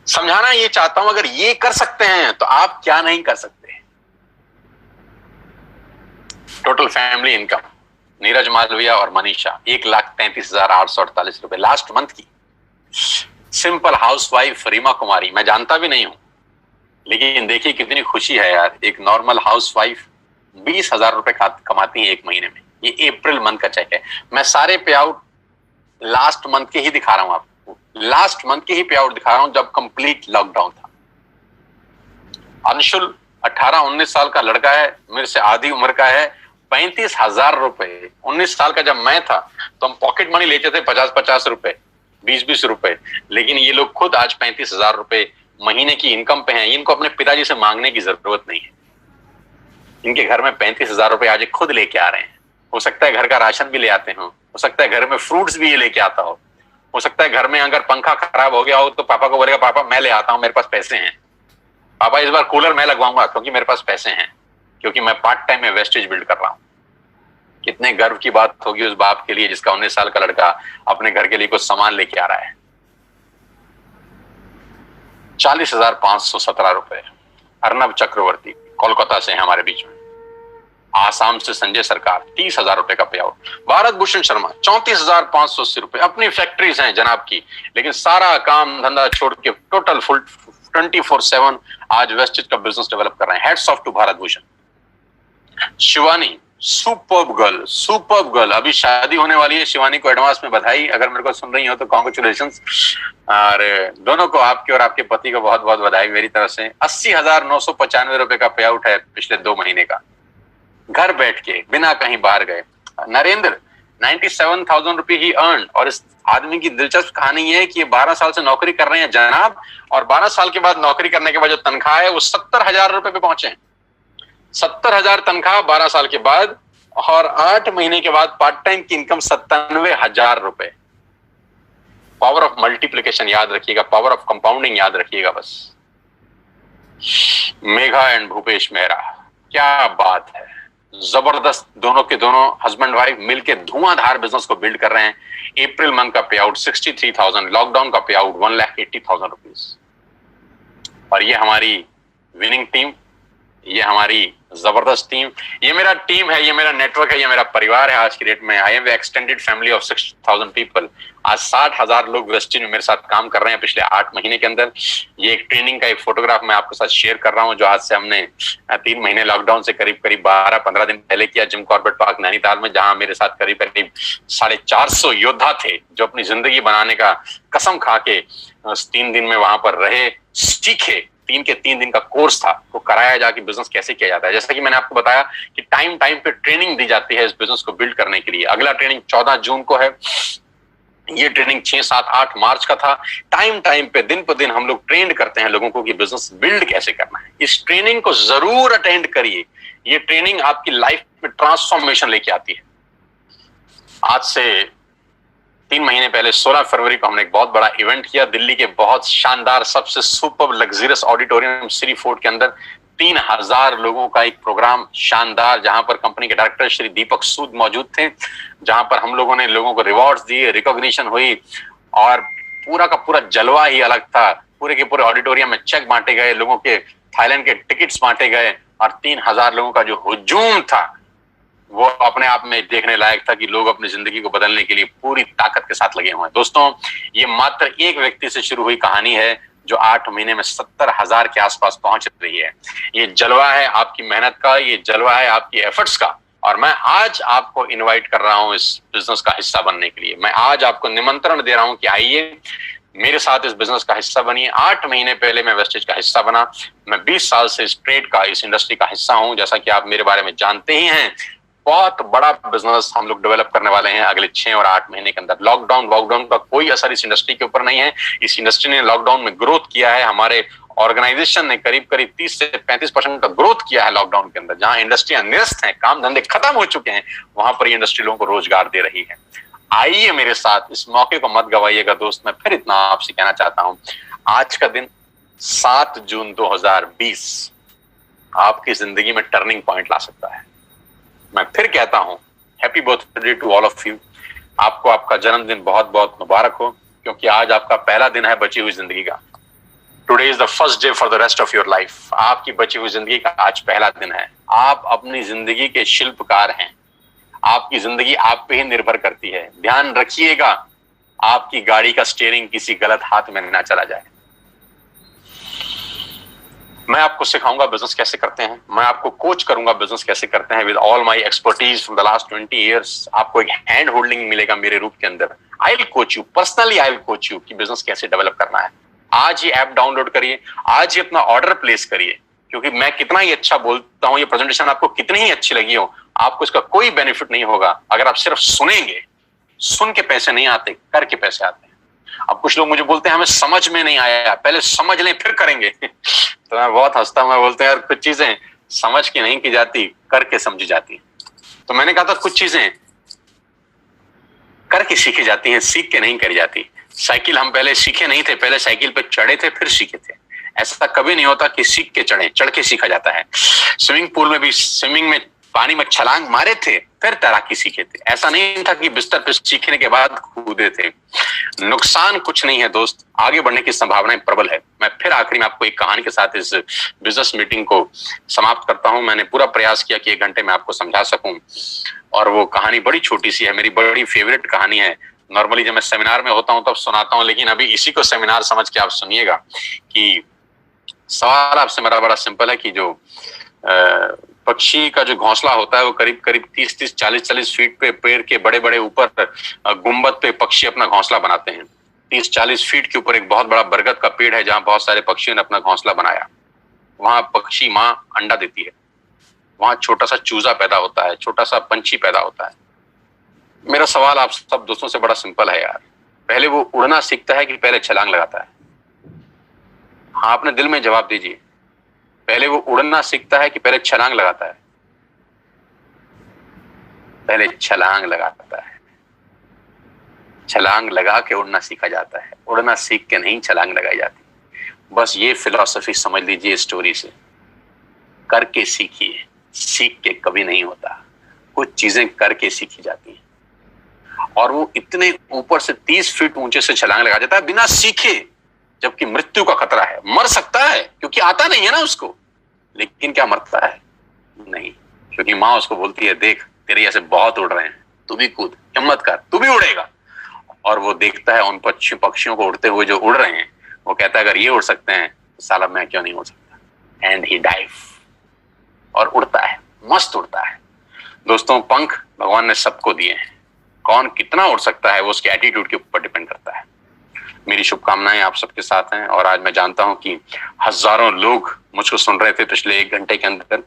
समझाना ये चाहता हूं, अगर ये कर सकते हैं तो आप क्या नहीं कर सकते। Total family income Neeraj Malviya और मनीषा 1,33,848 रुपए लास्ट मंथ की। सिंपल हाउसवाइफ रीमा कुमारी, मैं जानता भी नहीं हूं, लेकिन देखिए कितनी खुशी है यार, एक नॉर्मल हाउसवाइफ 20,000 रुपए कमाती है एक महीने में। ये अप्रैल मंथ का चेक है। मैं सारे पे आउट लास्ट मंथ के ही दिखा रहा हूं आपको, लास्ट मंथ के ही पे आउट दिखा रहा हूं जब कंप्लीट लॉकडाउन था। अंशुल 18-19 साल का लड़का है, मेरे से आधी उम्र का है, 35,000 रुपए। 19 साल का जब मैं था तो हम पॉकेट मनी लेते थे 50-50 रुपए, 20-20 रुपए, लेकिन ये लोग खुद आज 35,000 रुपए महीने की इनकम पे हैं। इनको अपने पिताजी से मांगने की जरूरत नहीं है। इनके घर में 35,000 रुपए आज खुद लेके आ रहे हैं। हो सकता है घर का राशन भी ले आते हो सकता है घर में फ्रूट्स भी ये लेके आता हो सकता है घर में अगर पंखा खराब हो गया हो तो पापा को बोलेगा पापा मैं ले आता हूं, मेरे पास पैसे हैं, पापा इस बार कूलर मैं लगवाऊंगा क्योंकि मेरे पास पैसे हैं, क्योंकि मैं पार्ट टाइम में वेस्टेज बिल्ड कर रहा हूं। कितने गर्व की बात होगी उस बाप के लिए जिसका 19 साल का लड़का अपने घर के लिए कुछ सामान लेके आ रहा है। 40,517 रुपए। अर्नब चक्रवर्ती कोलकाता से है हमारे बीच में। आसाम से संजय सरकार 30,000 रुपए का पे आउट। भारत भूषण शर्मा 34,580 रुपए। अपनी फैक्ट्रीज हैं जनाब की, लेकिन सारा काम धंधा छोड़ के टोटल फुल 24/7 आज वेस्टेज का बिजनेस डेवलप कर रहे हैं। Heads off to Bharat Bhushan. Shivani superb girl, अभी शादी होने वाली है। शिवानी को एडवांस में बधाई, अगर मेरे को सुन रही हो तो कांग्रेचुलेशंस। और दोनों को, आपके और आपके पति को बहुत बहुत बधाई मेरी तरफ से। 80,995 रुपए का पे आउट है पिछले 2 महीने का, घर बैठ के बिना कहीं बाहर गए। नरेंद्र 97,000 रुपए ही अर्न। और इस आदमी की दिलचस्प कहानी ये है कि ये 12 साल से नौकरी कर रहे हैं जनाब, और 12 साल के बाद नौकरी करने के बाद जो तनख्वाह है वो 70,000 रुपए पे पहुंचे हैं। 70,000 तनख्वाह 12 साल के बाद, और 8 महीने के बाद पार्ट टाइम की इनकम 97,000 रुपए। पावर ऑफ मल्टीप्लिकेशन याद रखिएगा, पावर ऑफ कंपाउंडिंग याद रखिएगा बस। मेघा एंड भूपेश मेहरा, क्या बात है, जबरदस्त। दोनों के दोनों हस्बैंड वाइफ मिलके धुआंधार बिजनेस को बिल्ड कर रहे हैं। अप्रैल मंथ का पे आउट 63,000, लॉकडाउन का पे आउट 1,80,000 रुपीज। और ये हमारी विनिंग टीम, ये हमारी जबरदस्त टीम, ये मेरा टीम है, ये मेरा नेटवर्क है, ये मेरा परिवार है आज की डेट में। I am extended family of 6,000 people. आज 60,000 लोग वेस्टिन में मेरे साथ काम कर रहे हैं पिछले 8 महीने के अंदर। ये एक ट्रेनिंग का एक फोटोग्राफ मैं आपके साथ शेयर कर रहा हूं, जो आज से हमने 3 महीने लॉकडाउन से करीब 12-15 दिन पहले किया जिम कॉर्बेट पार्क नैनीताल में, जहां मेरे साथ करीब 450 योद्धा थे जो अपनी जिंदगी बनाने का कसम खा के 3 दिन में वहां पर रहे, सीखे। 3 के 3 दिन का कोर्स था, वो कराया जाके बिजनेस कैसे किया जाता है। जैसा कि मैंने आपको बताया कि टाइम पे ट्रेनिंग दी जाती है इस बिजनेस को बिल्ड करने के लिए। अगला ट्रेनिंग 14 जून को है, ये ट्रेनिंग 6, 7, 8 मार्च का था। टाइम पे दिन पर दिन हम लोग ट्रेंड करते हैं लोगों को कि बिजनेस बिल्ड कैसे करना है। इस ट्रेनिंग को जरूर अटेंड करिए, ये ट्रेनिंग आपकी लाइफ में ट्रांसफॉर्मेशन लेके आती है। आज से 3 महीने पहले 16 फरवरी को हमने एक बहुत बड़ा इवेंट किया दिल्ली के बहुत शानदार सबसे super luxurious auditorium Shri fort के अंदर। 3,000 लोगों का एक प्रोग्राम शानदार, जहां पर कंपनी के डायरेक्टर श्री दीपक सूद मौजूद थे, जहां पर हम लोगों ने लोगों को रिवॉर्ड्स दिए, रिकॉग्निशन हुई, और पूरा का पूरा जलवा ही अलग था। पूरे के पूरे ऑडिटोरियम में चेक बांटे गए, लोगों के थाईलैंड के टिकट्स बांटे गए, और 3,000 लोगों का जो हुजूम था वो अपने आप में देखने लायक था कि लोग अपनी जिंदगी को बदलने के लिए पूरी ताकत के साथ लगे हुए हैं। दोस्तों, ये मात्र एक व्यक्ति से शुरू हुई कहानी है जो 8 महीने में 70,000 के आसपास पहुंच रही है। ये जलवा है आपकी मेहनत का, ये जलवा है आपकी एफर्ट्स का, और मैं आज आपको इनवाइट कर रहा हूं इस बिजनेस का हिस्सा बनने के लिए। मैं आज आपको निमंत्रण दे रहा हूं कि आइए मेरे साथ इस बिजनेस का हिस्सा बनिए। 8 महीने पहले मैं वेस्टेज का हिस्सा बना। मैं 20 साल से इस ट्रेड का, इस इंडस्ट्री का हिस्सा हूं। जैसा कि आप मेरे बारे में जानते ही हैं, बहुत बड़ा बिजनेस हम लोग डेवलप करने वाले हैं अगले 6 और 8 महीने के अंदर। लॉकडाउन का कोई असर इस इंडस्ट्री के ऊपर नहीं है। इस इंडस्ट्री ने लॉकडाउन में ग्रोथ किया है। हमारे ऑर्गेनाइजेशन ने करीब 30 से 35% का ग्रोथ किया है लॉकडाउन के अंदर। जहां इंडस्ट्रियां निरस्त हैं, काम धंधे खत्म हो चुके हैं, वहां पर ये इंडस्ट्री लोगों को रोजगार दे रही है। आइए मेरे साथ, इस मौके को मत गवाइएगा दोस्त। मैं फिर इतना आपसे कहना चाहता हूं, आज का दिन 7 जून 2020 आपकी जिंदगी में टर्निंग पॉइंट ला सकता है। मैं फिर कहता हूं, happy birthday to all of you. आपको आपका जन्मदिन बहुत बहुत मुबारक हो, क्योंकि आज आपका पहला दिन है बची हुई जिंदगी का। Today is the first day for the rest of your life. आपकी बची हुई जिंदगी का आज पहला दिन है। आप अपनी जिंदगी के शिल्पकार हैं। आपकी जिंदगी आप पे ही निर्भर करती है। ध्यान रखिएगा, आपकी गाड़ी का स्टीयरिंग किसी गलत हाथ में ना चला जाए। मैं आपको सिखाऊंगा बिजनेस कैसे करते हैं, मैं आपको कोच करूंगा बिजनेस कैसे करते हैं with all my expertise from the last 20 years. आपको एक हैंड होल्डिंग मिलेगा मेरे रूप के अंदर। I will coach you personally, I will coach you कि बिजनेस कैसे डेवलप करना है। आज ही ऐप डाउनलोड करिए, आज ही अपना ऑर्डर प्लेस करिए, क्योंकि मैं कितना ही अच्छा बोलता हूं, ये प्रेजेंटेशन आपको कितनी ही अच्छी लगी हो, आपको इसका कोई बेनिफिट नहीं होगा अगर आप सिर्फ सुनेंगे। सुन के पैसे नहीं आते, करके पैसे आते हैं। अब कुछ लोग मुझे बोलते हैं हमें समझ में नहीं आया, पहले समझ लें फिर करेंगे। तो मैं बहुत हंसता हूं, मैं बोलते हैं यार कुछ चीजें समझ के नहीं की जाती, करके समझी जाती। तो मैंने कहा था कुछ चीजें करके सीखी जाती हैं, सीख के नहीं करी जाती। साइकिल हम पहले सीखे नहीं थे, पहले साइकिल पे चढ़े थे फिर सीखे थे। ऐसा कभी नहीं होता कि सीख के चढ़े, चढ़ के सीखा जाता है। स्विमिंग पूल में भी स्विमिंग में पानी में छलांग मारे थे फिर तैराकी सीखे थे। ऐसा नहीं था कि बिस्तर पे सीखने के बाद कूदे थे। नुकसान कुछ नहीं है दोस्त, आगे बढ़ने की संभावनाएं प्रबल है। मैं फिर आखिरी में आपको एक कहानी के साथ इस बिजनेस मीटिंग को समाप्त करता हूं। मैंने पूरा प्रयास किया कि 1 घंटे में आपको समझा सकूं, और वो कहानी बड़ी छोटी सी है, मेरी बड़ी फेवरेट कहानी है। नॉर्मली जब मैं सेमिनार में होता हूं तब सुनाता हूं, लेकिन अभी इसी को सेमिनार समझ के आप सुनिएगा। कि सवाल आपसे मेरा बड़ा सिंपल है कि जो पक्षी का जो घोंसला होता है वो करीब करीब 30-30, 40-40 फीट पे पेड़ के बड़े बड़े ऊपर गुंबद पे पक्षी अपना घोंसला बनाते हैं। 30-40 फीट के ऊपर एक बहुत बड़ा बरगद का पेड़ है जहां बहुत सारे पक्षियों ने अपना घोंसला बनाया। वहां पक्षी माँ अंडा देती है, वहां छोटा सा चूजा पैदा होता है, छोटा सा पंछी पैदा होता है। मेरा सवाल आप सब दोस्तों से बड़ा सिंपल है यार, पहले वो उड़ना सीखता है कि पहले छलांग लगाता है? हाँ, अपने दिल में जवाब दीजिए, पहले वो उड़ना सीखता है कि पहले छलांग लगाता है? पहले छलांग लगाता है। छलांग लगा के उड़ना सीखा जाता है, उड़ना सीख के नहीं छलांग लगाई जाती। बस ये फिलॉसफी समझ लीजिए स्टोरी से। करके सीखिए, सीख के कभी नहीं होता। कुछ चीजें करके सीखी जाती हैं, और वो इतने ऊपर से 30 फीट ऊंचे से छलांग लगा जाता है बिना सीखे, जबकि मृत्यु का खतरा है। मर सकता है क्योंकि आता नहीं है ना उसको, लेकिन क्या मरता है? नहीं, क्योंकि माँ उसको बोलती है देख तेरे जैसे बहुत उड़ रहे हैं, तू भी कूद, हिम्मत कर, तू भी उड़ेगा। और वो देखता है उन पक्षियों को उड़ते हुए जो उड़ रहे हैं, वो कहता है अगर ये उड़ सकते हैं तो साला मैं क्यों नहीं उड़ सकता। एंड ही डाइव, और उड़ता है, मस्त उड़ता है। दोस्तों, पंख भगवान ने सबको दिए हैं, कौन कितना उड़ सकता है वो उसके एटीट्यूड के ऊपर डिपेंड करता है। मेरी शुभकामनाएं आप सबके साथ हैं, और आज मैं जानता हूं कि हजारों लोग मुझको सुन रहे थे पिछले 1 घंटे के अंदर।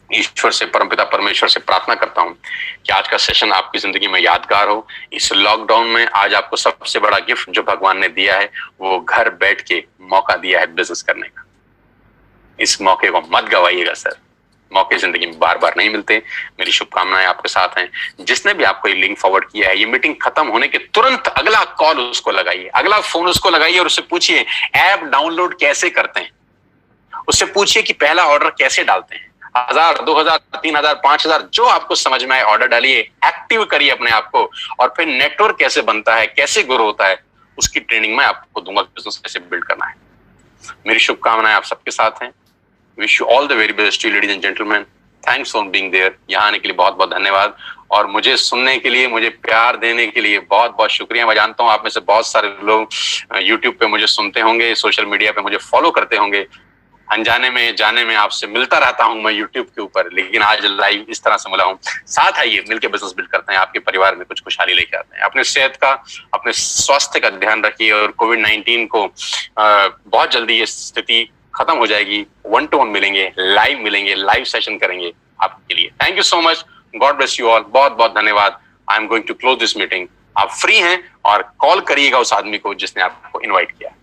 ईश्वर से, परमपिता परमेश्वर से प्रार्थना करता हूं कि आज का सेशन आपकी जिंदगी में यादगार हो। इस लॉकडाउन में आज आपको सबसे बड़ा गिफ्ट जो भगवान ने दिया है, वो घर बैठ के मौका दिया है बिजनेस करने का। इस मौके को मत गवाइएगा सर, मौके जिंदगी में बार बार नहीं मिलते। मेरी शुभकामनाएं आपके साथ हैं। जिसने भी आपको ये लिंक फॉरवर्ड किया है, ये मीटिंग खत्म होने के तुरंत अगला कॉल उसको लगाइए, अगला फोन उसको लगाइए, और उससे पूछिए ऐप डाउनलोड कैसे करते हैं। उससे पूछिए कि पहला ऑर्डर कैसे डालते हैं। 1000, 2000, 3000, 5000 जो आपको समझ में आए ऑर्डर डालिए, एक्टिव करिए अपने आप को, और फिर नेटवर्क कैसे बनता है, कैसे ग्रो होता है, उसकी ट्रेनिंग मैं आपको दूंगा, बिजनेस कैसे बिल्ड करना है। मेरी शुभकामनाएं आप सबके साथ हैं। Wish you all the very best ladies and gentleman. Thanks for being there. यहाँ आने के लिए बहुत बहुत धन्यवाद, और मुझे सुनने के लिए, मुझे प्यार देने के लिए बहुत बहुत शुक्रिया। मैं जानता हूँ आप में से बहुत सारे लोग यूट्यूब पे मुझे सुनते होंगे, सोशल मीडिया पे मुझे फॉलो करते होंगे। अनजाने में जाने में आपसे मिलता रहता हूं मैं यूट्यूब के ऊपर, लेकिन आज लाइव इस तरह से मिला हूं। साथ आइए मिलकर बिजनेस बिल्ड करते हैं, आपके परिवार में कुछ खुशहाली लेके आते हैं। अपने सेहत का, अपने स्वास्थ्य का ध्यान रखिए, और कोविड-19 को बहुत जल्दी ये स्थिति खत्म हो जाएगी। 1-to-1 मिलेंगे, लाइव सेशन करेंगे आपके लिए। Thank you so much, god bless you all. बहुत बहुत धन्यवाद। I am going to close this meeting. आप फ्री हैं और कॉल करिएगा उस आदमी को जिसने आपको इन्वाइट किया।